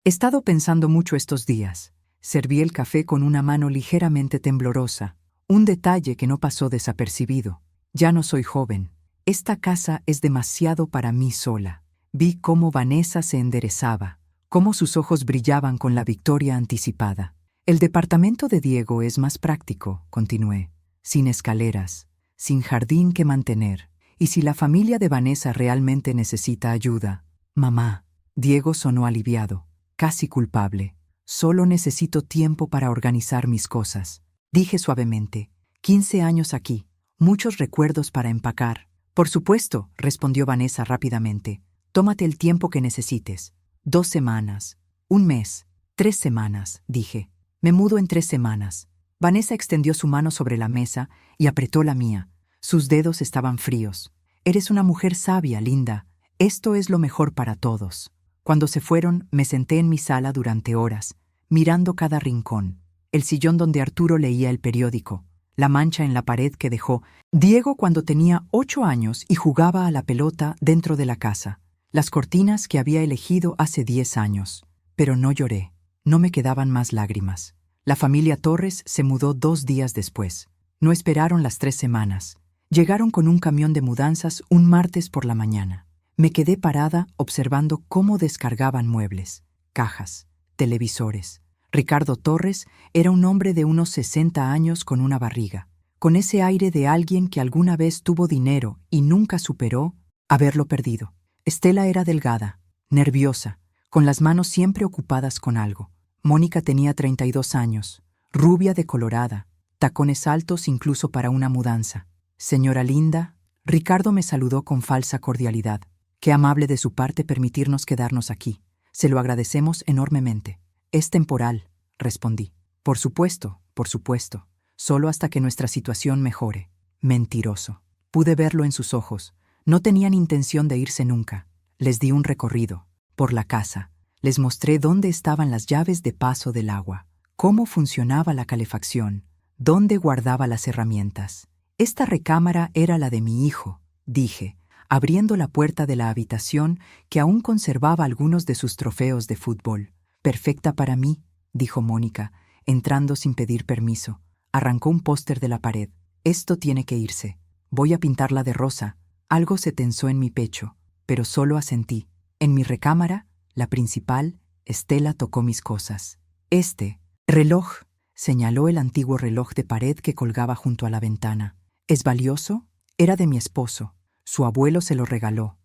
Speaker 1: He estado pensando mucho estos días. Serví el café con una mano ligeramente temblorosa, un detalle que no pasó desapercibido. Ya no soy joven. Esta casa es demasiado para mí sola. Vi cómo Vanessa se enderezaba, cómo sus ojos brillaban con la victoria anticipada. El departamento de Diego es más práctico, continué, sin escaleras, sin jardín que mantener. Y si la familia de Vanessa realmente necesita ayuda, mamá. Diego sonó aliviado, casi culpable. Solo necesito tiempo para organizar mis cosas. Dije suavemente, 15 años aquí, muchos recuerdos para empacar. Por supuesto, respondió Vanessa rápidamente. Tómate el tiempo que necesites. 2 semanas, 1 mes, 3 semanas, dije. Me mudo en 3 semanas. Vanessa extendió su mano sobre la mesa y apretó la mía. Sus dedos estaban fríos. Eres una mujer sabia, Linda. Esto es lo mejor para todos. Cuando se fueron, me senté en mi sala durante horas, mirando cada rincón. El sillón donde Arturo leía el periódico, la mancha en la pared que dejó Diego cuando tenía 8 años y jugaba a la pelota dentro de la casa, las cortinas que había elegido hace 10 años. Pero no lloré, no me quedaban más lágrimas. La familia Torres se mudó 2 días después. No esperaron las 3 semanas. Llegaron con un camión de mudanzas un martes por la mañana. Me quedé parada observando cómo descargaban muebles, cajas, televisores. Ricardo Torres era un hombre de unos 60 años con una barriga, con ese aire de alguien que alguna vez tuvo dinero y nunca superó haberlo perdido. Estela era delgada, nerviosa, con las manos siempre ocupadas con algo. Mónica tenía 32 años, rubia decolorada, tacones altos incluso para una mudanza. Señora Linda, Ricardo me saludó con falsa cordialidad. Qué amable de su parte permitirnos quedarnos aquí. Se lo agradecemos enormemente. Es temporal, respondí. Por supuesto, solo hasta que nuestra situación mejore. Mentiroso. Pude verlo en sus ojos. No tenían intención de irse nunca. Les di un recorrido, por la casa. Les mostré dónde estaban las llaves de paso del agua, cómo funcionaba la calefacción, dónde guardaba las herramientas. Esta recámara era la de mi hijo, dije, abriendo la puerta de la habitación que aún conservaba algunos de sus trofeos de fútbol. Perfecta para mí, dijo Mónica, entrando sin pedir permiso. Arrancó un póster de la pared. Esto tiene que irse. Voy a pintarla de rosa. Algo se tensó en mi pecho, pero solo asentí. En mi recámara, la principal, Estela tocó mis cosas. Reloj, señaló el antiguo reloj de pared que colgaba junto a la ventana. ¿Es valioso? Era de mi esposo. Su abuelo se lo regaló.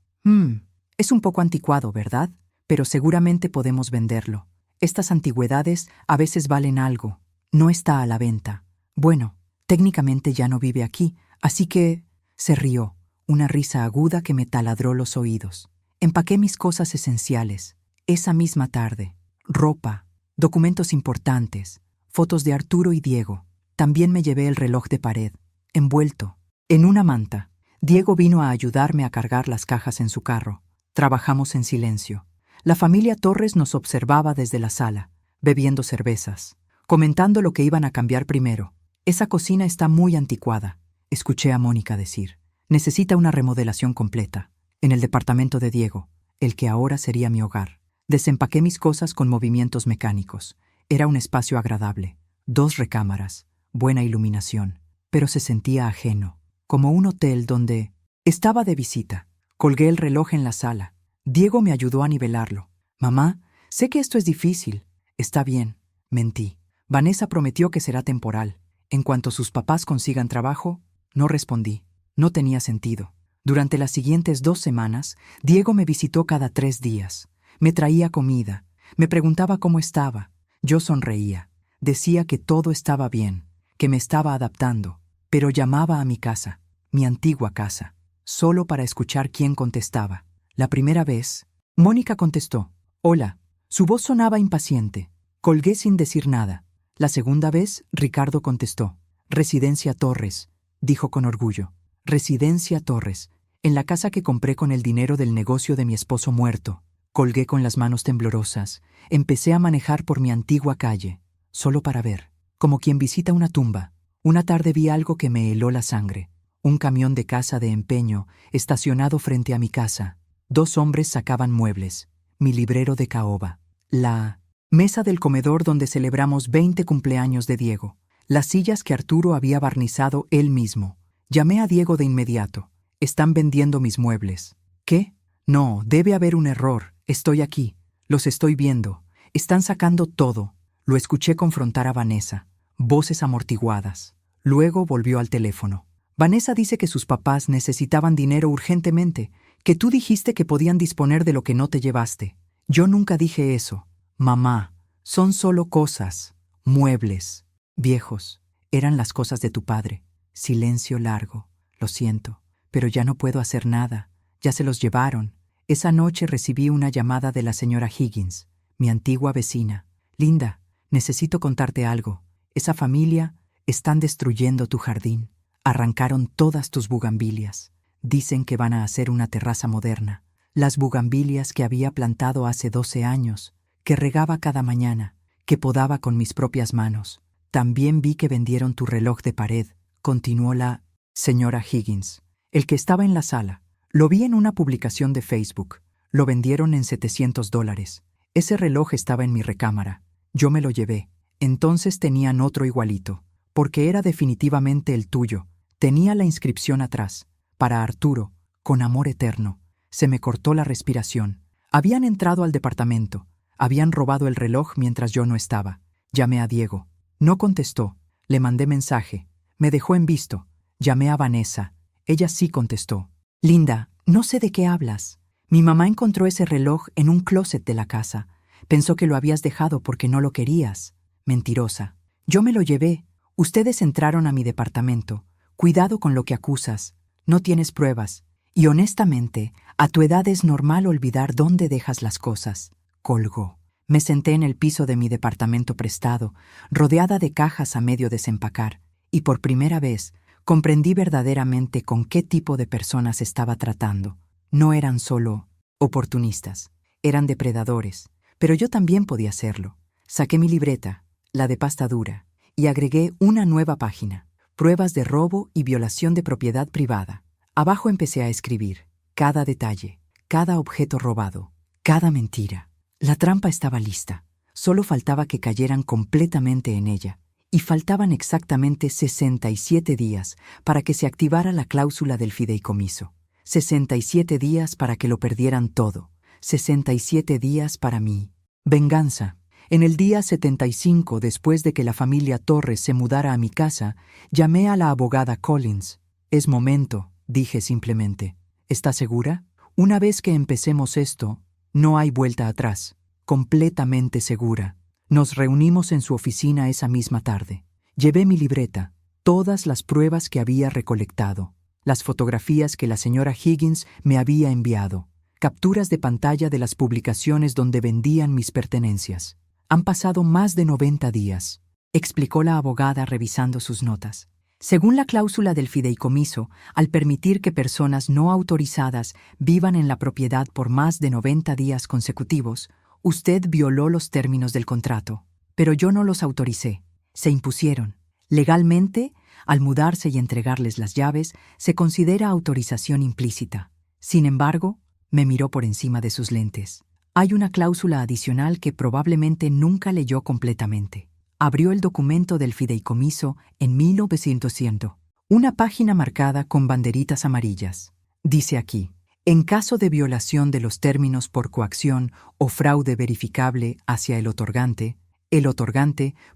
Speaker 1: Es un poco anticuado, ¿verdad? Pero seguramente podemos venderlo. Estas antigüedades a veces valen algo. No está a la venta. Bueno, técnicamente ya no vive aquí, así que... Se rió, una risa aguda que me taladró los oídos. Empaqué mis cosas esenciales. Esa misma tarde. Ropa, documentos importantes, fotos de Arturo y Diego. También me llevé el reloj de pared, envuelto, en una manta. Diego vino a ayudarme a cargar las cajas en su carro. Trabajamos en silencio. La familia Torres nos observaba desde la sala, bebiendo cervezas, comentando lo que iban a cambiar primero. Esa cocina está muy anticuada, escuché a Mónica decir. Necesita una remodelación completa. En el departamento de Diego, el que ahora sería mi hogar. Desempaqué mis cosas con movimientos mecánicos. Era un espacio agradable. 2 recámaras, buena iluminación, pero se sentía ajeno, como un hotel donde... Estaba de visita. Colgué el reloj en la sala. Diego me ayudó a nivelarlo. Mamá, sé que esto es difícil. Está bien. Mentí. Vanessa prometió que será temporal. En cuanto sus papás consigan trabajo, no respondí. No tenía sentido. Durante las siguientes 2 semanas, Diego me visitó cada 3 días. Me traía comida. Me preguntaba cómo estaba. Yo sonreía. Decía que todo estaba bien, que me estaba adaptando, pero llamaba a mi casa, mi antigua casa, solo para escuchar quién contestaba. La primera vez, Mónica contestó. Hola. Su voz sonaba impaciente. Colgué sin decir nada. La segunda vez, Ricardo contestó. Residencia Torres, dijo con orgullo. Residencia Torres, en la casa que compré con el dinero del negocio de mi esposo muerto. Colgué con las manos temblorosas. Empecé a manejar por mi antigua calle, solo para ver, como quien visita una tumba. Una tarde vi algo que me heló la sangre. Un camión de casa de empeño estacionado frente a mi casa. 2 hombres sacaban muebles. Mi librero de caoba, la mesa del comedor donde celebramos 20 cumpleaños de Diego, las sillas que Arturo había barnizado él mismo. Llamé a Diego de inmediato. Están vendiendo mis muebles. ¿Qué? No, debe haber un error. Estoy aquí. Los estoy viendo. Están sacando todo. Lo escuché confrontar a Vanessa. Voces amortiguadas. Luego volvió al teléfono. Vanessa dice que sus papás necesitaban dinero urgentemente, que tú dijiste que podían disponer de lo que no te llevaste. Yo nunca dije eso. Mamá, son solo cosas. Muebles. Viejos. Eran las cosas de tu padre. Silencio largo. Lo siento, pero ya no puedo hacer nada. Ya se los llevaron. Esa noche recibí una llamada de la señora Higgins, mi antigua vecina. Linda, necesito contarte algo. Esa familia están destruyendo tu jardín. Arrancaron todas tus bugambilias. Dicen que van a hacer una terraza moderna. Las bugambilias que había plantado hace 12 años, que regaba cada mañana, que podaba con mis propias manos. También vi que vendieron tu reloj de pared, continuó la señora Higgins. El que estaba en la sala. Lo vi en una publicación de Facebook. Lo vendieron en $700. Ese reloj estaba en mi recámara. Yo me lo llevé. Entonces tenían otro igualito, porque era definitivamente el tuyo. Tenía la inscripción atrás. Para Arturo, con amor eterno. Se me cortó la respiración. Habían entrado al departamento. Habían robado el reloj mientras yo no estaba. Llamé a Diego. No contestó. Le mandé mensaje. Me dejó en visto. Llamé a Vanessa. Ella sí contestó. Linda, no sé de qué hablas. Mi mamá encontró ese reloj en un closet de la casa. Pensó que lo habías dejado porque no lo querías. Mentirosa. Yo me lo llevé. Ustedes entraron a mi departamento. Cuidado con lo que acusas. No tienes pruebas. Y honestamente, a tu edad es normal olvidar dónde dejas las cosas. Colgó. Me senté en el piso de mi departamento prestado, rodeada de cajas a medio desempacar, y por primera vez comprendí verdaderamente con qué tipo de personas estaba tratando. No eran solo oportunistas, eran depredadores, pero yo también podía hacerlo. Saqué mi libreta, la de pasta dura, y agregué una nueva página, pruebas de robo y violación de propiedad privada. Abajo empecé a escribir, cada detalle, cada objeto robado, cada mentira. La trampa estaba lista, solo faltaba que cayeran completamente en ella. Y faltaban exactamente 67 días para que se activara la cláusula del fideicomiso. 67 días para que lo perdieran todo. 67 días para mí. Venganza. En el día 75, después de que la familia Torres se mudara a mi casa, llamé a la abogada Collins. Es momento, dije simplemente. ¿Está segura? Una vez que empecemos esto, no hay vuelta atrás. Completamente segura. Nos reunimos en su oficina esa misma tarde. Llevé mi libreta, todas las pruebas que había recolectado, las fotografías que la señora Higgins me había enviado, capturas de pantalla de las publicaciones donde vendían mis pertenencias. Han pasado más de 90 días, explicó la abogada revisando sus notas. Según la cláusula del fideicomiso, al permitir que personas no autorizadas vivan en la propiedad por más de 90 días consecutivos, usted violó los términos del contrato, pero yo no los autoricé. Se impusieron. Legalmente, al mudarse y entregarles las llaves, se considera autorización implícita. Sin embargo, me miró por encima de sus lentes. Hay una cláusula adicional que probablemente nunca leyó completamente. Abrió el documento del fideicomiso en 1900, una página marcada con banderitas amarillas. Dice aquí: en caso de violación de los términos por coacción o fraude verificable hacia el otorgante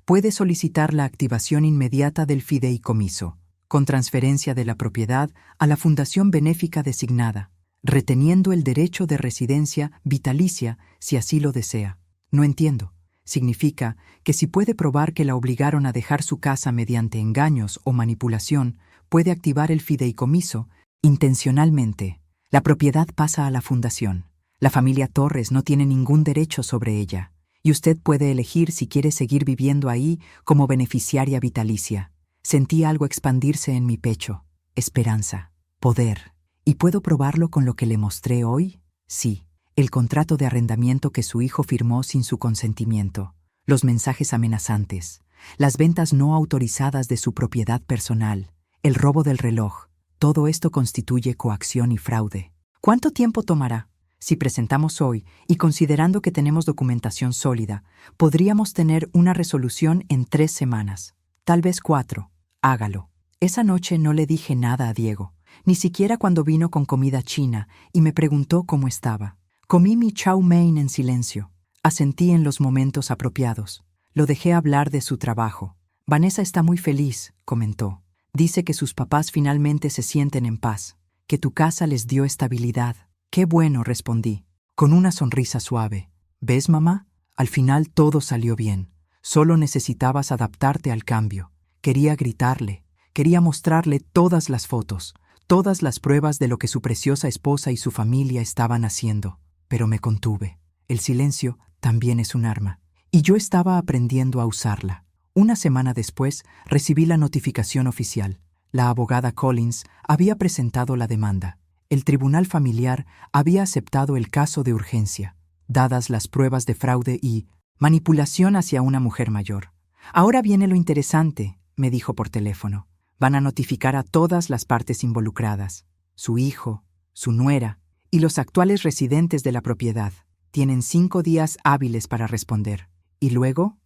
Speaker 1: puede solicitar la activación inmediata del fideicomiso, con transferencia de la propiedad a la fundación benéfica designada, reteniendo el derecho de residencia vitalicia si así lo desea. No entiendo. Significa que si puede probar que la obligaron a dejar su casa mediante engaños o manipulación, puede activar el fideicomiso intencionalmente. La propiedad pasa a la fundación. La familia Torres no tiene ningún derecho sobre ella, y usted puede elegir si quiere seguir viviendo ahí como beneficiaria vitalicia. Sentí algo expandirse en mi pecho. Esperanza. Poder. ¿Y puedo probarlo con lo que le mostré hoy? Sí. El contrato de arrendamiento que su hijo firmó sin su consentimiento. Los mensajes amenazantes. Las ventas no autorizadas de su propiedad personal. El robo del reloj. Todo esto constituye coacción y fraude. ¿Cuánto tiempo tomará? Si presentamos hoy, y considerando que tenemos documentación sólida, podríamos tener una resolución en 3 semanas, tal vez 4. Hágalo. Esa noche no le dije nada a Diego, ni siquiera cuando vino con comida china y me preguntó cómo estaba. Comí mi chow mein en silencio. Asentí en los momentos apropiados. Lo dejé hablar de su trabajo. Vanessa está muy feliz, comentó. Dice que sus papás finalmente se sienten en paz, que tu casa les dio estabilidad. Qué bueno, respondí, con una sonrisa suave. ¿Ves, mamá? Al final todo salió bien. Solo necesitabas adaptarte al cambio. Quería gritarle, quería mostrarle todas las fotos, todas las pruebas de lo que su preciosa esposa y su familia estaban haciendo. Pero me contuve. El silencio también es un arma. Y yo estaba aprendiendo a usarla. Una semana después, recibí la notificación oficial. La abogada Collins había presentado la demanda. El tribunal familiar había aceptado el caso de urgencia, dadas las pruebas de fraude y manipulación hacia una mujer mayor. Ahora viene lo interesante, me dijo por teléfono. Van a notificar a todas las partes involucradas, su hijo, su nuera y los actuales residentes de la propiedad. Tienen 5 días hábiles para responder. Y luego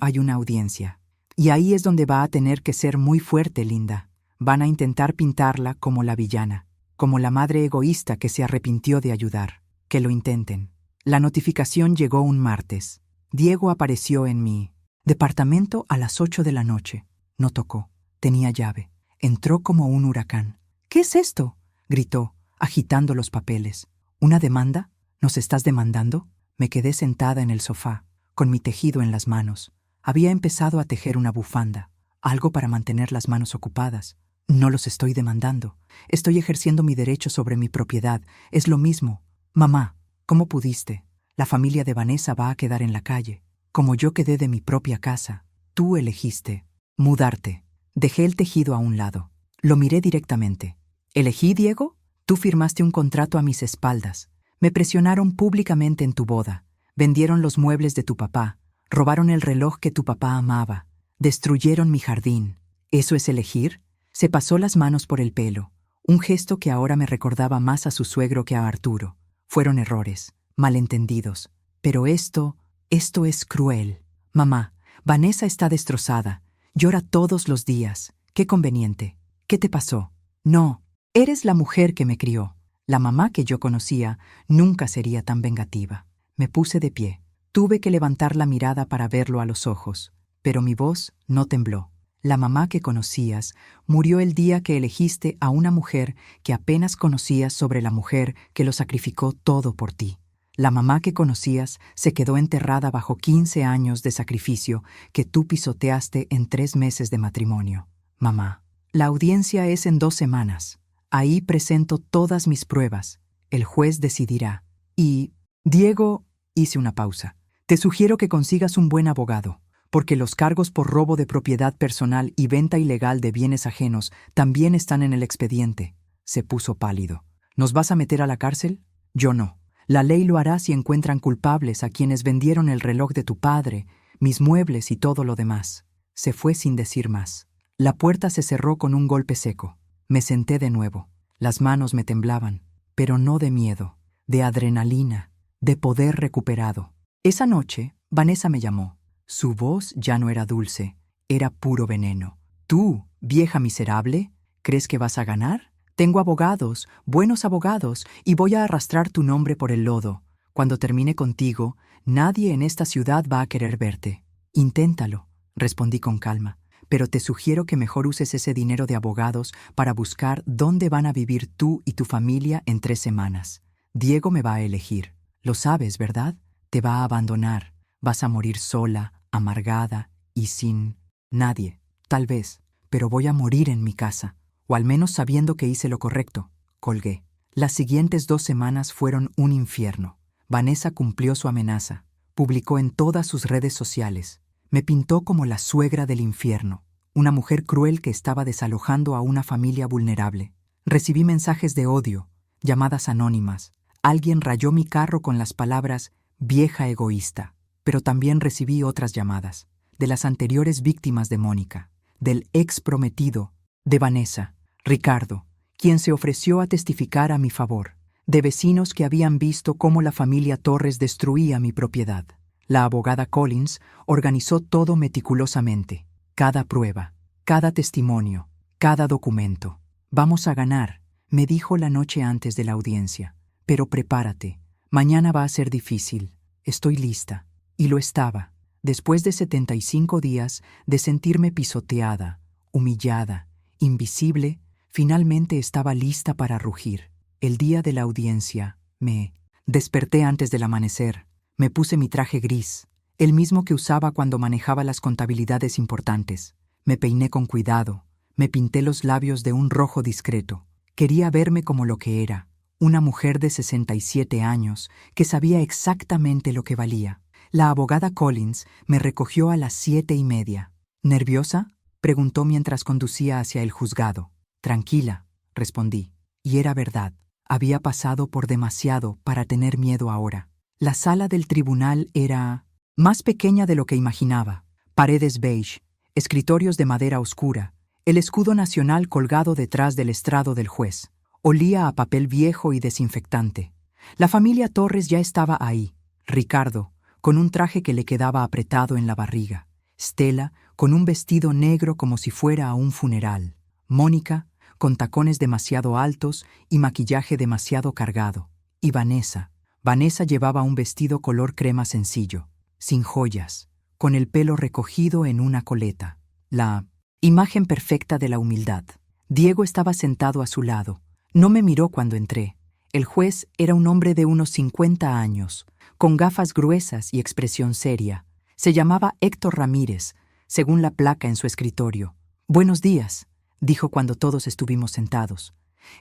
Speaker 1: hay una audiencia. Y ahí es donde va a tener que ser muy fuerte, Linda. Van a intentar pintarla como la villana, como la madre egoísta que se arrepintió de ayudar. Que lo intenten. La notificación llegó un martes. Diego apareció en mi departamento a las 8 de la noche. No tocó. Tenía llave. Entró como un huracán. ¿Qué es esto?, gritó, agitando los papeles. ¿Una demanda? ¿Nos estás demandando? Me quedé sentada en el sofá, con mi tejido en las manos. Había empezado a tejer una bufanda, algo para mantener las manos ocupadas. No los estoy demandando. Estoy ejerciendo mi derecho sobre mi propiedad. Es lo mismo. Mamá, ¿cómo pudiste? La familia de Vanessa va a quedar en la calle, como yo quedé de mi propia casa. Tú elegiste mudarte. Dejé el tejido a un lado. Lo miré directamente. ¿Elegí, Diego? Tú firmaste un contrato a mis espaldas. Me presionaron públicamente en tu boda. Vendieron los muebles de tu papá. Robaron el reloj que tu papá amaba. Destruyeron mi jardín. ¿Eso es elegir? Se pasó las manos por el pelo. Un gesto que ahora me recordaba más a su suegro que a Arturo. Fueron errores, malentendidos. Pero esto es cruel. Mamá, Vanessa está destrozada. Llora todos los días. Qué conveniente. ¿Qué te pasó? No, eres la mujer que me crió. La mamá que yo conocía nunca sería tan vengativa. Me puse de pie. Tuve que levantar la mirada para verlo a los ojos, pero mi voz no tembló. La mamá que conocías murió el día que elegiste a una mujer que apenas conocías sobre la mujer que lo sacrificó todo por ti. La mamá que conocías se quedó enterrada bajo 15 años de sacrificio que tú pisoteaste en 3 meses de matrimonio. Mamá, la audiencia es en 2 semanas. Ahí presento todas mis pruebas. El juez decidirá. Y, Diego, hice una pausa. Te sugiero que consigas un buen abogado, porque los cargos por robo de propiedad personal y venta ilegal de bienes ajenos también están en el expediente. Se puso pálido. ¿Nos vas a meter a la cárcel? Yo no. La ley lo hará si encuentran culpables a quienes vendieron el reloj de tu padre, mis muebles y todo lo demás. Se fue sin decir más. La puerta se cerró con un golpe seco. Me senté de nuevo. Las manos me temblaban, pero no de miedo, de adrenalina, de poder recuperado. Esa noche, Vanessa me llamó. Su voz ya no era dulce, era puro veneno. ¿Tú, vieja miserable, crees que vas a ganar? Tengo abogados, buenos abogados, y voy a arrastrar tu nombre por el lodo. Cuando termine contigo, nadie en esta ciudad va a querer verte. Inténtalo, respondí con calma, pero te sugiero que mejor uses ese dinero de abogados para buscar dónde van a vivir tú y tu familia en 3 semanas. Diego me va a elegir. Lo sabes, ¿verdad? Te va a abandonar. Vas a morir sola, amargada y sin nadie. Tal vez, pero voy a morir en mi casa. O al menos sabiendo que hice lo correcto. Colgué. Las siguientes 2 semanas fueron un infierno. Vanessa cumplió su amenaza. Publicó en todas sus redes sociales. Me pintó como la suegra del infierno, una mujer cruel que estaba desalojando a una familia vulnerable. Recibí mensajes de odio, llamadas anónimas. Alguien rayó mi carro con las palabras «vieja egoísta». Pero también recibí otras llamadas, de las anteriores víctimas de Mónica, del ex prometido de Vanessa, Ricardo, quien se ofreció a testificar a mi favor, de vecinos que habían visto cómo la familia Torres destruía mi propiedad. La abogada Collins organizó todo meticulosamente. Cada prueba, cada testimonio, cada documento. «Vamos a ganar», me dijo la noche antes de la audiencia. «Pero prepárate. Mañana va a ser difícil. Estoy lista». Y lo estaba. Después de 75 días de sentirme pisoteada, humillada, invisible, finalmente estaba lista para rugir. El día de la audiencia, me desperté antes del amanecer. Me puse mi traje gris, el mismo que usaba cuando manejaba las contabilidades importantes. Me peiné con cuidado, me pinté los labios de un rojo discreto. Quería verme como lo que era, una mujer de 67 años que sabía exactamente lo que valía. La abogada Collins me recogió a las 7:30. «¿Nerviosa?», preguntó mientras conducía hacia el juzgado. «Tranquila», respondí. Y era verdad. Había pasado por demasiado para tener miedo ahora. La sala del tribunal era más pequeña de lo que imaginaba. Paredes beige, escritorios de madera oscura, el escudo nacional colgado detrás del estrado del juez. Olía a papel viejo y desinfectante. La familia Torres ya estaba ahí. Ricardo, con un traje que le quedaba apretado en la barriga. Stella, con un vestido negro como si fuera a un funeral. Mónica, con tacones demasiado altos y maquillaje demasiado cargado. Y Vanessa. Vanessa llevaba un vestido color crema sencillo, sin joyas, con el pelo recogido en una coleta. La imagen perfecta de la humildad. Diego estaba sentado a su lado. No me miró cuando entré. El juez era un hombre de unos 50 años, con gafas gruesas y expresión seria. Se llamaba Héctor Ramírez, según la placa en su escritorio. «Buenos días», dijo cuando todos estuvimos sentados.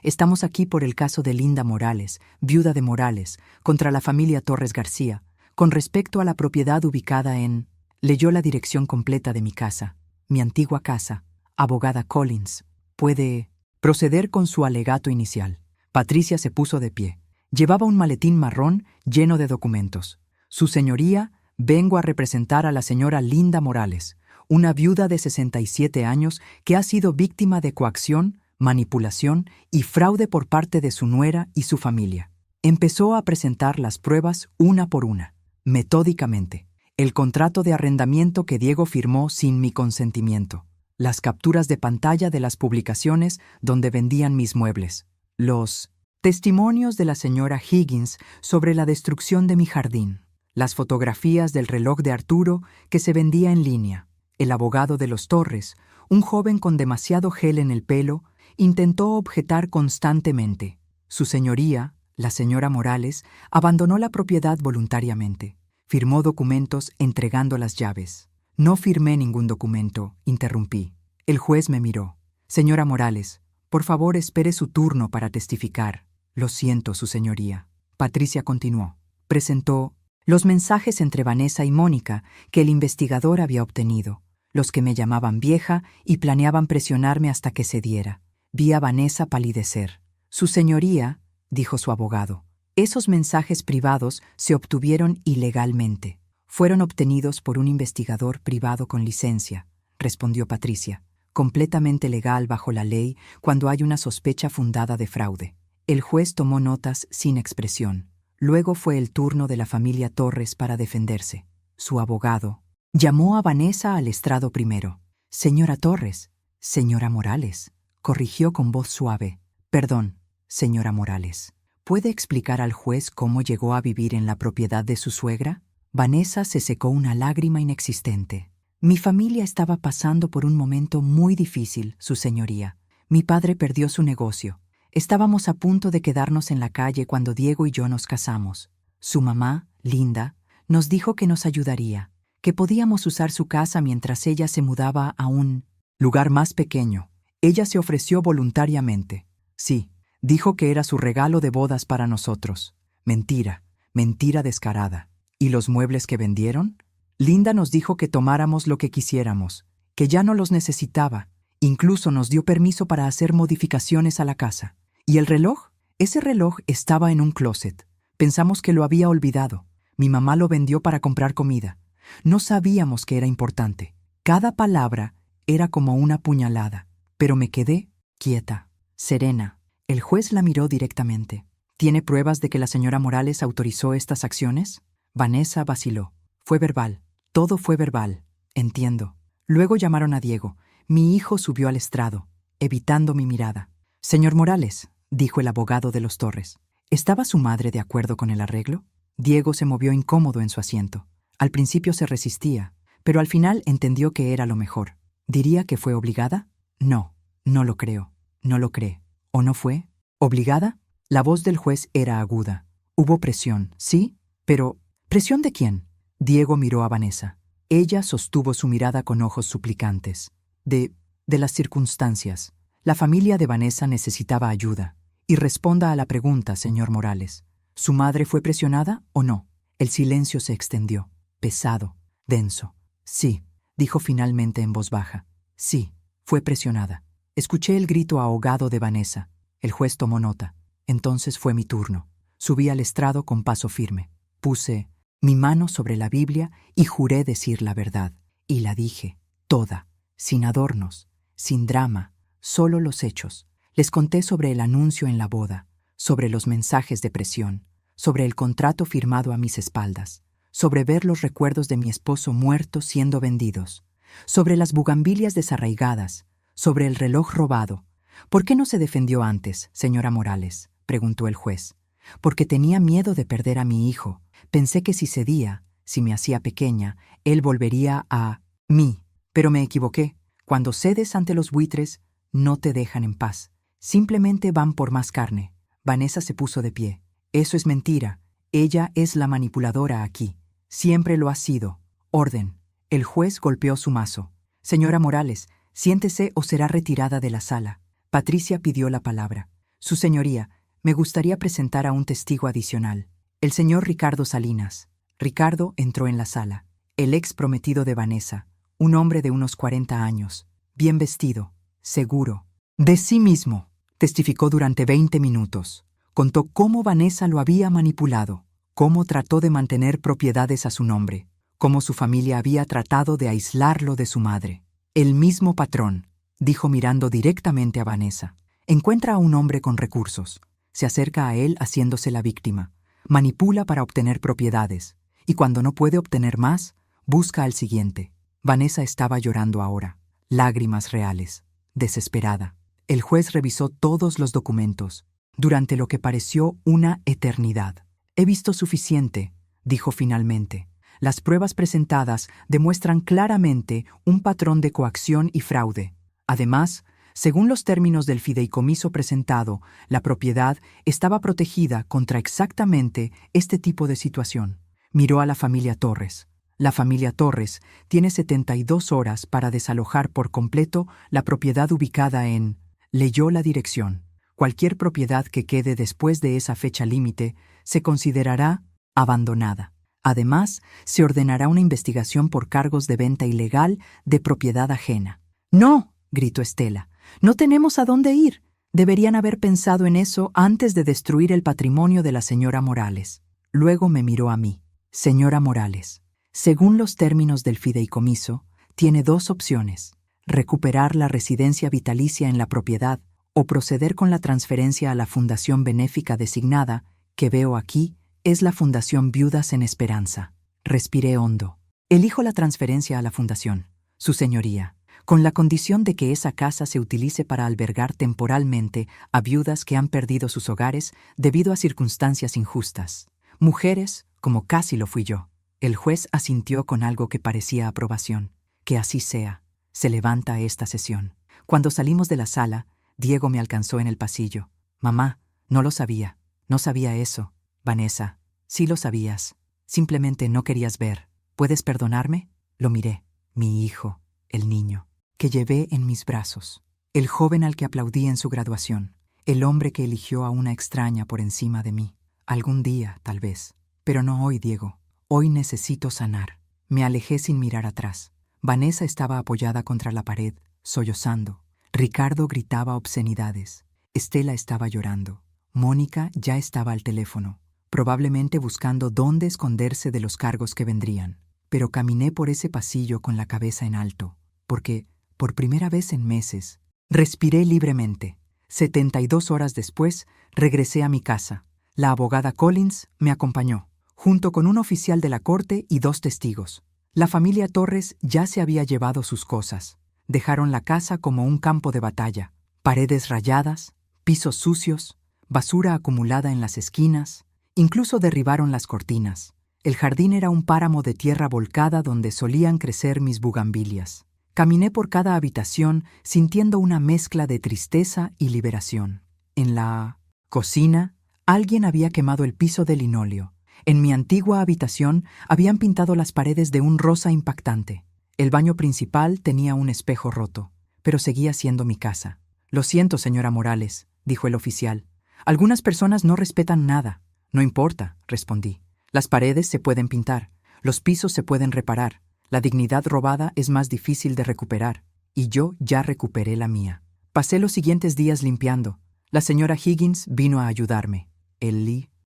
Speaker 1: «Estamos aquí por el caso de Linda Morales, viuda de Morales, contra la familia Torres García, con respecto a la propiedad ubicada en...». Leyó la dirección completa de mi casa, mi antigua casa. «Abogada Collins, ¿puede proceder con su alegato inicial?». Patricia se puso de pie. Llevaba un maletín marrón lleno de documentos. «Su señoría, vengo a representar a la señora Linda Morales, una viuda de 67 años que ha sido víctima de coacción, manipulación y fraude por parte de su nuera y su familia». Empezó a presentar las pruebas una por una, metódicamente. El contrato de arrendamiento que Diego firmó sin mi consentimiento. Las capturas de pantalla de las publicaciones donde vendían mis muebles. Los testimonios de la señora Higgins sobre la destrucción de mi jardín. Las fotografías del reloj de Arturo que se vendía en línea. El abogado de los Torres, un joven con demasiado gel en el pelo, intentó objetar constantemente. Su señoría, la señora Morales, abandonó la propiedad voluntariamente. Firmó documentos entregando las llaves. «No firmé ningún documento», interrumpí. El juez me miró. «Señora Morales, por favor espere su turno para testificar». «Lo siento, su señoría». Patricia continuó. Presentó los mensajes entre Vanessa y Mónica que el investigador había obtenido, los que me llamaban vieja y planeaban presionarme hasta que cediera. Vi a Vanessa palidecer. «Su señoría», dijo su abogado, «esos mensajes privados se obtuvieron ilegalmente. Fueron obtenidos por un investigador privado con licencia», respondió Patricia. «Completamente legal bajo la ley cuando hay una sospecha fundada de fraude». El juez tomó notas sin expresión. Luego fue el turno de la familia Torres para defenderse. Su abogado llamó a Vanessa al estrado primero. «Señora Torres, señora Morales», corrigió con voz suave. «Perdón, señora Morales. ¿Puede explicar al juez cómo llegó a vivir en la propiedad de su suegra?». Vanessa se secó una lágrima inexistente. «Mi familia estaba pasando por un momento muy difícil, su señoría. Mi padre perdió su negocio. Estábamos a punto de quedarnos en la calle cuando Diego y yo nos casamos. Su mamá, Linda, nos dijo que nos ayudaría, que podíamos usar su casa mientras ella se mudaba a un lugar más pequeño. Ella se ofreció voluntariamente. Sí, dijo que era su regalo de bodas para nosotros. Mentira, mentira descarada. ¿Y los muebles que vendieron? Linda nos dijo que tomáramos lo que quisiéramos, que ya no los necesitaba. Incluso nos dio permiso para hacer modificaciones a la casa. ¿Y el reloj? Ese reloj estaba en un closet. Pensamos que lo había olvidado. Mi mamá lo vendió para comprar comida. No sabíamos que era importante. Cada palabra era como una puñalada. Pero me quedé quieta, serena. El juez la miró directamente. ¿Tiene pruebas de que la señora Morales autorizó estas acciones? Vanessa vaciló. Fue verbal. Todo fue verbal. Entiendo. Luego llamaron a Diego. Mi hijo subió al estrado, evitando mi mirada. Señor Morales, dijo el abogado de los Torres, ¿estaba su madre de acuerdo con el arreglo? Diego se movió incómodo en su asiento. Al principio se resistía, pero al final entendió que era lo mejor. ¿Diría que fue obligada? No, no lo creo. No lo cree. ¿O no fue? ¿Obligada? La voz del juez era aguda. Hubo presión, ¿sí? Pero, ¿presión de quién? Diego miró a Vanessa. Ella sostuvo su mirada con ojos suplicantes. De las circunstancias. La familia de Vanessa necesitaba ayuda. Y responda a la pregunta, señor Morales. ¿Su madre fue presionada o no? El silencio se extendió, pesado, denso. Sí, dijo finalmente en voz baja. Sí, fue presionada. Escuché el grito ahogado de Vanessa. El juez tomó nota. Entonces fue mi turno. Subí al estrado con paso firme. Puse mi mano sobre la Biblia y juré decir la verdad. Y la dije, toda, sin adornos, sin drama, solo los hechos. Les conté sobre el anuncio en la boda, sobre los mensajes de presión, sobre el contrato firmado a mis espaldas, sobre ver los recuerdos de mi esposo muerto siendo vendidos, sobre las bugambilias desarraigadas, sobre el reloj robado. ¿Por qué no se defendió antes, señora Morales?, preguntó el juez. Porque tenía miedo de perder a mi hijo. Pensé que si cedía, si me hacía pequeña, él volvería a mí. Pero me equivoqué. Cuando cedes ante los buitres, no te dejan en paz. Simplemente van por más carne. Vanessa se puso de pie. Eso es mentira. Ella es la manipuladora aquí. Siempre lo ha sido. Orden. El juez golpeó su mazo. Señora Morales, siéntese o será retirada de la sala. Patricia pidió la palabra. Su señoría, me gustaría presentar a un testigo adicional. El señor Ricardo Salinas. Ricardo entró en la sala. El ex prometido de Vanessa, un hombre de unos 40 años, bien vestido, seguro, de sí mismo. Testificó durante 20 minutos. Contó cómo Vanessa lo había manipulado, cómo trató de mantener propiedades a su nombre, cómo su familia había tratado de aislarlo de su madre. El mismo patrón, dijo mirando directamente a Vanessa. Encuentra a un hombre con recursos. Se acerca a él haciéndose la víctima. Manipula para obtener propiedades. Y cuando no puede obtener más, busca al siguiente. Vanessa estaba llorando ahora. Lágrimas reales. Desesperada. El juez revisó todos los documentos, durante lo que pareció una eternidad. He visto suficiente, dijo finalmente. Las pruebas presentadas demuestran claramente un patrón de coacción y fraude. Además, según los términos del fideicomiso presentado, la propiedad estaba protegida contra exactamente este tipo de situación. Miró a la familia Torres. La familia Torres tiene 72 horas para desalojar por completo la propiedad ubicada en... Leyó la dirección. Cualquier propiedad que quede después de esa fecha límite se considerará abandonada. Además, se ordenará una investigación por cargos de venta ilegal de propiedad ajena. ¡No!, gritó Estela. No tenemos a dónde ir. Deberían haber pensado en eso antes de destruir el patrimonio de la señora Morales. Luego me miró a mí. Señora Morales, según los términos del fideicomiso, tiene dos opciones: recuperar la residencia vitalicia en la propiedad o proceder con la transferencia a la fundación benéfica designada, que veo aquí, es la Fundación Viudas en Esperanza. Respiré hondo. Elijo la transferencia a la fundación, su señoría, con la condición de que esa casa se utilice para albergar temporalmente a viudas que han perdido sus hogares debido a circunstancias injustas. Mujeres, como casi lo fui yo. El juez asintió con algo que parecía aprobación. Que así sea. Se levanta esta sesión. Cuando salimos de la sala, Diego me alcanzó en el pasillo. Mamá, no lo sabía. No sabía eso. Vanessa, sí lo sabías. Simplemente no querías ver. ¿Puedes perdonarme? Lo miré. Mi hijo, el niño, que llevé en mis brazos. El joven al que aplaudí en su graduación. El hombre que eligió a una extraña por encima de mí. Algún día, tal vez. Pero no hoy, Diego. Hoy necesito sanar. Me alejé sin mirar atrás. Vanessa estaba apoyada contra la pared, sollozando. Ricardo gritaba obscenidades. Estela estaba llorando. Mónica ya estaba al teléfono, probablemente buscando dónde esconderse de los cargos que vendrían. Pero caminé por ese pasillo con la cabeza en alto, porque, por primera vez en meses, respiré libremente. 72 horas después, regresé a mi casa. La abogada Collins me acompañó, junto con un oficial de la corte y 2 testigos. La familia Torres ya se había llevado sus cosas. Dejaron la casa como un campo de batalla. Paredes rayadas, pisos sucios, basura acumulada en las esquinas. Incluso derribaron las cortinas. El jardín era un páramo de tierra volcada donde solían crecer mis bugambilias. Caminé por cada habitación sintiendo una mezcla de tristeza y liberación. En la cocina, alguien había quemado el piso de linóleo. En mi antigua habitación habían pintado las paredes de un rosa impactante. El baño principal tenía un espejo roto, pero seguía siendo mi casa. «Lo siento, señora Morales», dijo el oficial. «Algunas personas no respetan nada». «No importa», respondí. «Las paredes se pueden pintar, los pisos se pueden reparar. La dignidad robada es más difícil de recuperar, y yo ya recuperé la mía». Pasé los siguientes días limpiando. La señora Higgins vino a ayudarme.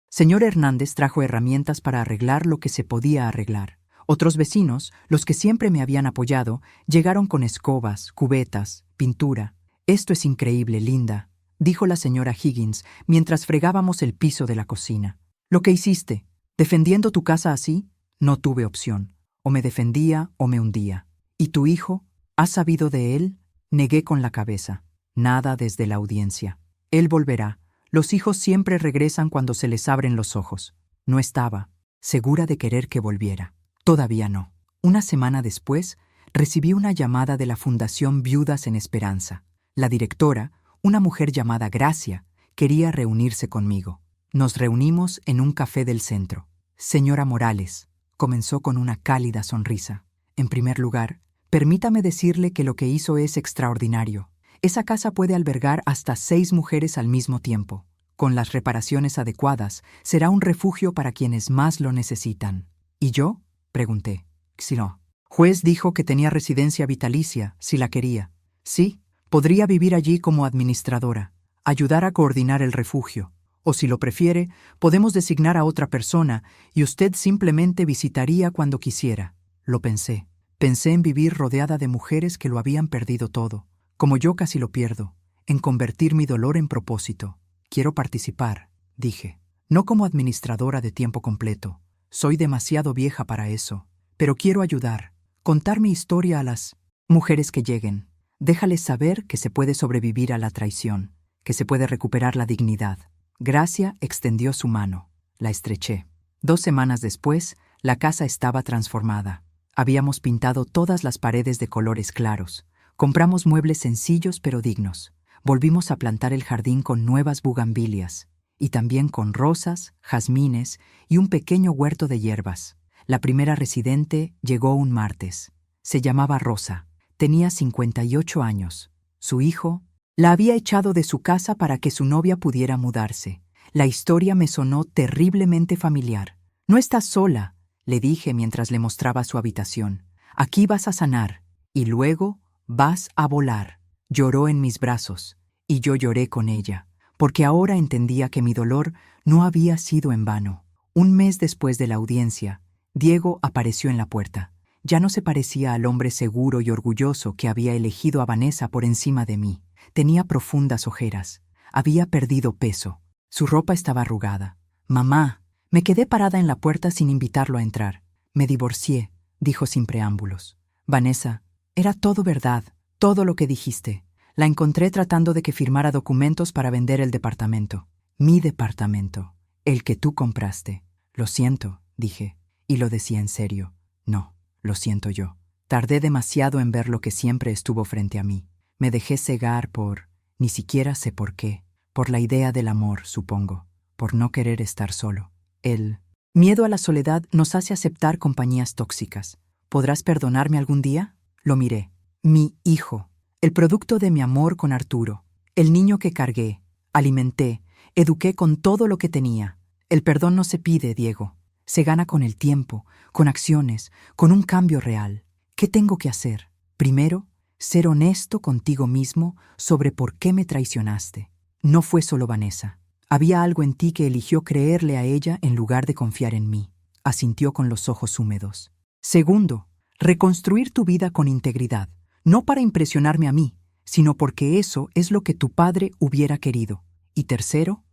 Speaker 1: Señor Hernández trajo herramientas para arreglar lo que se podía arreglar. Otros vecinos, los que siempre me habían apoyado, llegaron con escobas, cubetas, pintura. «Esto es increíble, Linda», dijo la señora Higgins mientras fregábamos el piso de la cocina. «Lo que hiciste, defendiendo tu casa así, no tuve opción. O me defendía o me hundía. ¿Y tu hijo? ¿Has sabido de él?». Negué con la cabeza. «Nada desde la audiencia. Él volverá. Los hijos siempre regresan cuando se les abren los ojos». No estaba segura de querer que volviera. Todavía no. Una semana después, recibí una llamada de la Fundación Viudas en Esperanza. La directora, una mujer llamada Gracia, quería reunirse conmigo. Nos reunimos en un café del centro. «Señora Morales», comenzó con una cálida sonrisa. «En primer lugar, permítame decirle que lo que hizo es extraordinario. Esa casa puede albergar hasta 6 mujeres al mismo tiempo. Con las reparaciones adecuadas, será un refugio para quienes más lo necesitan». «¿Y yo?», pregunté. «No. Juez dijo que tenía residencia vitalicia, si la quería. Sí, podría vivir allí como administradora, ayudar a coordinar el refugio. O si lo prefiere, podemos designar a otra persona y usted simplemente visitaría cuando quisiera». Lo pensé. Pensé en vivir rodeada de mujeres que lo habían perdido todo, como yo casi lo pierdo, en convertir mi dolor en propósito. «Quiero participar», dije. «No como administradora de tiempo completo. Soy demasiado vieja para eso. Pero quiero ayudar, contar mi historia a las mujeres que lleguen. Déjales saber que se puede sobrevivir a la traición, que se puede recuperar la dignidad». Gracia extendió su mano. La estreché. 2 semanas después, la casa estaba transformada. Habíamos pintado todas las paredes de colores claros. Compramos muebles sencillos pero dignos. Volvimos a plantar el jardín con nuevas bugambilias, y también con rosas, jazmines y un pequeño huerto de hierbas. La primera residente llegó un martes. Se llamaba Rosa. Tenía 58 años. Su hijo la había echado de su casa para que su novia pudiera mudarse. La historia me sonó terriblemente familiar. «No estás sola», le dije mientras le mostraba su habitación. «Aquí vas a sanar, y luego vas a volar». Lloró en mis brazos, y yo lloré con ella, porque ahora entendía que mi dolor no había sido en vano. Un mes después de la audiencia, Diego apareció en la puerta. Ya no se parecía al hombre seguro y orgulloso que había elegido a Vanessa por encima de mí. Tenía profundas ojeras. Había perdido peso. Su ropa estaba arrugada. «Mamá». Me quedé parada en la puerta sin invitarlo a entrar. «Me divorcié», dijo sin preámbulos. «Vanessa, era todo verdad, todo lo que dijiste. La encontré tratando de que firmara documentos para vender el departamento. Mi departamento, el que tú compraste». «Lo siento», dije, y lo decía en serio. «No, lo siento yo. Tardé demasiado en ver lo que siempre estuvo frente a mí. Me dejé cegar por, ni siquiera sé por qué, por la idea del amor, supongo, por no querer estar solo. El miedo a la soledad nos hace aceptar compañías tóxicas. ¿Podrás perdonarme algún día?». Lo miré. Mi hijo, el producto de mi amor con Arturo, el niño que cargué, alimenté, eduqué con todo lo que tenía. El perdón no se pide, Diego. Se gana con el tiempo, con acciones, con un cambio real. ¿Qué tengo que hacer? Primero, ser honesto contigo mismo sobre por qué me traicionaste. No fue solo Vanessa. Había algo en ti que eligió creerle a ella en lugar de confiar en mí. Asintió con los ojos húmedos. Segundo, reconstruir tu vida con integridad. No para impresionarme a mí, sino porque eso es lo que tu padre hubiera querido. Y tercero,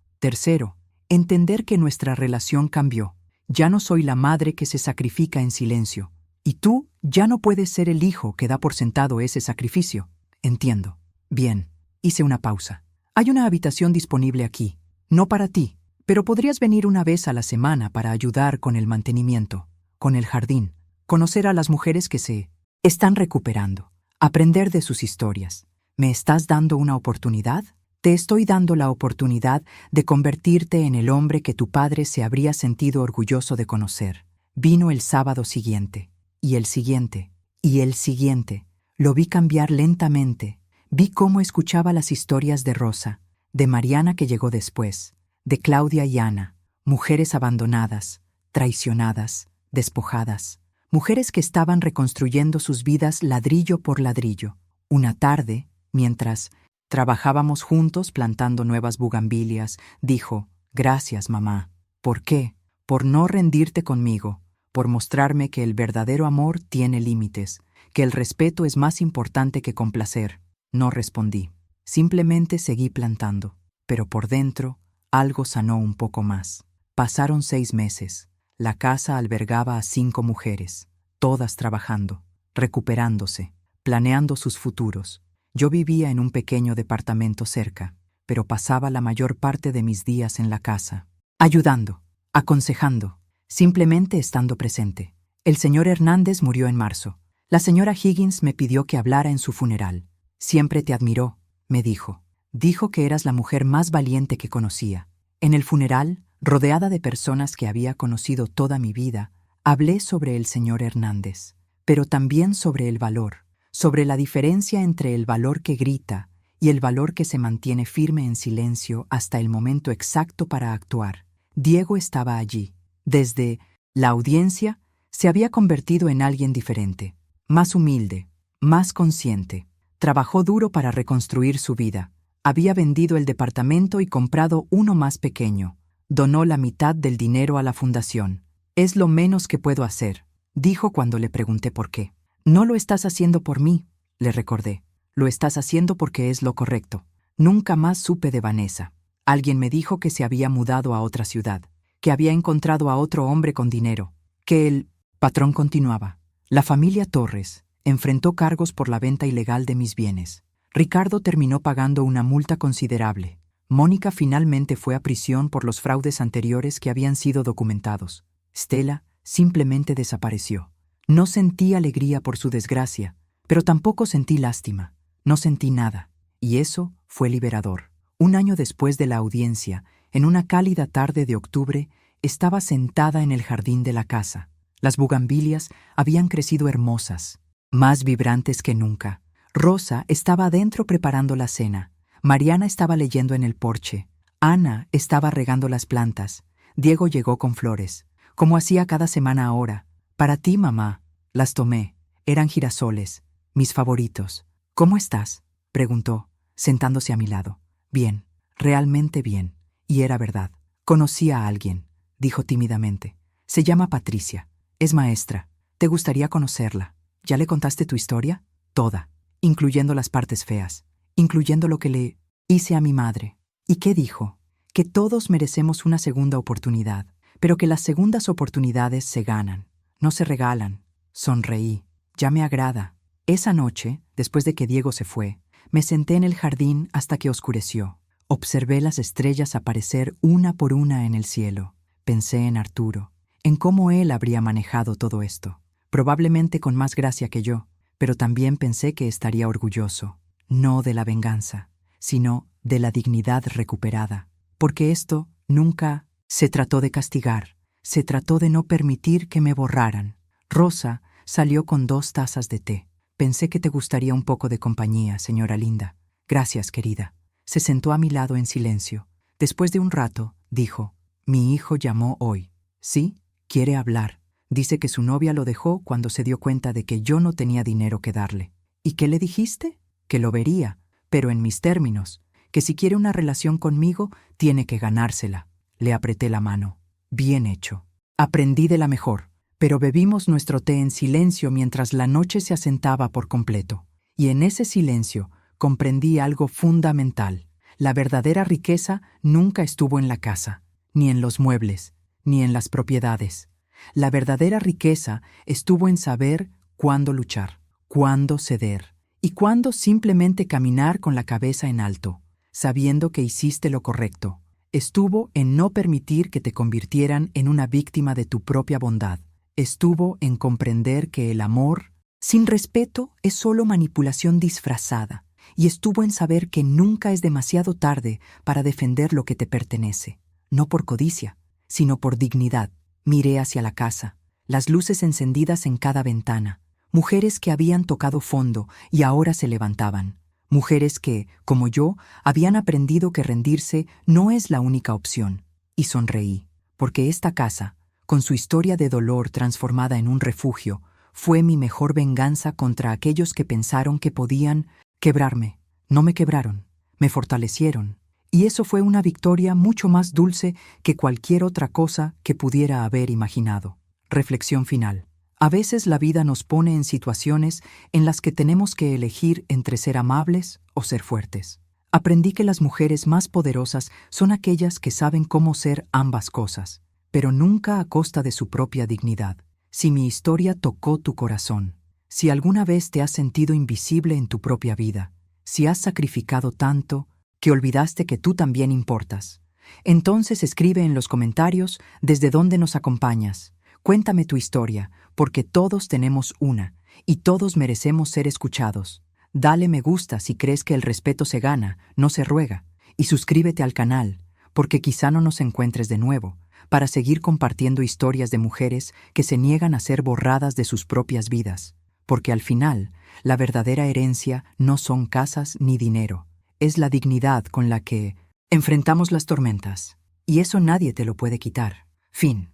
Speaker 1: Entender que nuestra relación cambió. Ya no soy la madre que se sacrifica en silencio. Y tú ya no puedes ser el hijo que da por sentado ese sacrificio. Entiendo. Bien. Hice una pausa. Hay una habitación disponible aquí. No para ti, pero podrías venir una vez a la semana para ayudar con el mantenimiento, con el jardín, conocer a las mujeres que se están recuperando, aprender de sus historias. ¿Me estás dando una oportunidad? Te estoy dando la oportunidad de convertirte en el hombre que tu padre se habría sentido orgulloso de conocer. Vino el sábado siguiente, y el siguiente, y el siguiente. Lo vi cambiar lentamente. Vi cómo escuchaba las historias de Rosa, de Mariana que llegó después, de Claudia y Ana, mujeres abandonadas, traicionadas, despojadas, mujeres que estaban reconstruyendo sus vidas ladrillo por ladrillo. Una tarde, mientras trabajábamos juntos plantando nuevas bugambilias, dijo: «Gracias, mamá». ¿Por qué? Por no rendirte conmigo, por mostrarme que el verdadero amor tiene límites, que el respeto es más importante que complacer. No respondí. Simplemente seguí plantando. Pero por dentro, algo sanó un poco más. Pasaron 6 meses. La casa albergaba a 5 mujeres, todas trabajando, recuperándose, planeando sus futuros. Yo vivía en un pequeño departamento cerca, pero pasaba la mayor parte de mis días en la casa, ayudando, aconsejando, simplemente estando presente. El señor Hernández murió en marzo. La señora Higgins me pidió que hablara en su funeral. «Siempre te admiró», me dijo. Dijo que eras la mujer más valiente que conocía. En el funeral, rodeada de personas que había conocido toda mi vida, hablé sobre el señor Hernández, pero también sobre el valor, sobre la diferencia entre el valor que grita y el valor que se mantiene firme en silencio hasta el momento exacto para actuar. Diego estaba allí. Desde la audiencia, se había convertido en alguien diferente, más humilde, más consciente. Trabajó duro para reconstruir su vida. Había vendido el departamento y comprado uno más pequeño. Donó la mitad del dinero a la fundación. «Es lo menos que puedo hacer», dijo cuando le pregunté por qué. «No lo estás haciendo por mí», le recordé. «Lo estás haciendo porque es lo correcto». Nunca más supe de Vanessa. Alguien me dijo que se había mudado a otra ciudad, que había encontrado a otro hombre con dinero, que el patrón continuaba. La familia Torres enfrentó cargos por la venta ilegal de mis bienes. Ricardo terminó pagando una multa considerable. Mónica finalmente fue a prisión por los fraudes anteriores que habían sido documentados. Stella simplemente desapareció. No sentí alegría por su desgracia, pero tampoco sentí lástima. No sentí nada, y eso fue liberador. Un año después de la audiencia, en una cálida tarde de octubre, estaba sentada en el jardín de la casa. Las bugambilias habían crecido hermosas, más vibrantes que nunca. Rosa estaba adentro preparando la cena. Mariana estaba leyendo en el porche. Ana estaba regando las plantas. Diego llegó con flores, como hacía cada semana ahora. «Para ti, mamá». Las tomé. Eran girasoles, mis favoritos. «¿Cómo estás?», preguntó, sentándose a mi lado. «Bien, realmente bien». Y era verdad. «Conocí a alguien», dijo tímidamente. «Se llama Patricia. Es maestra. ¿Te gustaría conocerla? ¿Ya le contaste tu historia?» «Toda, incluyendo las partes feas, incluyendo lo que le hice a mi madre». «¿Y qué dijo?» «Que todos merecemos una segunda oportunidad, pero que las segundas oportunidades se ganan, no se regalan». Sonreí. «Ya me agrada». Esa noche, después de que Diego se fue, me senté en el jardín hasta que oscureció. Observé las estrellas aparecer una por una en el cielo. Pensé en Arturo, en cómo él habría manejado todo esto, probablemente con más gracia que yo, pero también pensé que estaría orgulloso, no de la venganza, sino de la dignidad recuperada, porque esto nunca se trató de castigar, se trató de no permitir que me borraran. Rosa salió con 2 tazas de té. «Pensé que te gustaría un poco de compañía, señora linda». «Gracias, querida». Se sentó a mi lado en silencio. Después de un rato, dijo: «Mi hijo llamó hoy». «Sí, quiere hablar. Dice que su novia lo dejó cuando se dio cuenta de que yo no tenía dinero que darle». «¿Y qué le dijiste?» «Que lo vería, pero en mis términos, que si quiere una relación conmigo, tiene que ganársela». Le apreté la mano. «Bien hecho». Aprendí de la mejor, pero bebimos nuestro té en silencio mientras la noche se asentaba por completo. Y en ese silencio comprendí algo fundamental. La verdadera riqueza nunca estuvo en la casa, ni en los muebles, ni en las propiedades. La verdadera riqueza estuvo en saber cuándo luchar, cuándo ceder, y cuándo simplemente caminar con la cabeza en alto, sabiendo que hiciste lo correcto. Estuvo en no permitir que te convirtieran en una víctima de tu propia bondad. Estuvo en comprender que el amor, sin respeto, es solo manipulación disfrazada. Y estuvo en saber que nunca es demasiado tarde para defender lo que te pertenece. No por codicia, sino por dignidad. Miré hacia la casa, las luces encendidas en cada ventana. Mujeres que habían tocado fondo y ahora se levantaban. Mujeres que, como yo, habían aprendido que rendirse no es la única opción. Y sonreí, porque esta casa, con su historia de dolor transformada en un refugio, fue mi mejor venganza contra aquellos que pensaron que podían quebrarme. No me quebraron, me fortalecieron. Y eso fue una victoria mucho más dulce que cualquier otra cosa que pudiera haber imaginado. Reflexión final. A veces la vida nos pone en situaciones en las que tenemos que elegir entre ser amables o ser fuertes. Aprendí que las mujeres más poderosas son aquellas que saben cómo ser ambas cosas, pero nunca a costa de su propia dignidad. Si mi historia tocó tu corazón, si alguna vez te has sentido invisible en tu propia vida, si has sacrificado tanto que olvidaste que tú también importas, entonces escribe en los comentarios desde dónde nos acompañas. Cuéntame tu historia, porque todos tenemos una, y todos merecemos ser escuchados. Dale me gusta si crees que el respeto se gana, no se ruega, y suscríbete al canal, porque quizá no nos encuentres de nuevo, para seguir compartiendo historias de mujeres que se niegan a ser borradas de sus propias vidas, porque al final, la verdadera herencia no son casas ni dinero, es la dignidad con la que enfrentamos las tormentas, y eso nadie te lo puede quitar. Fin.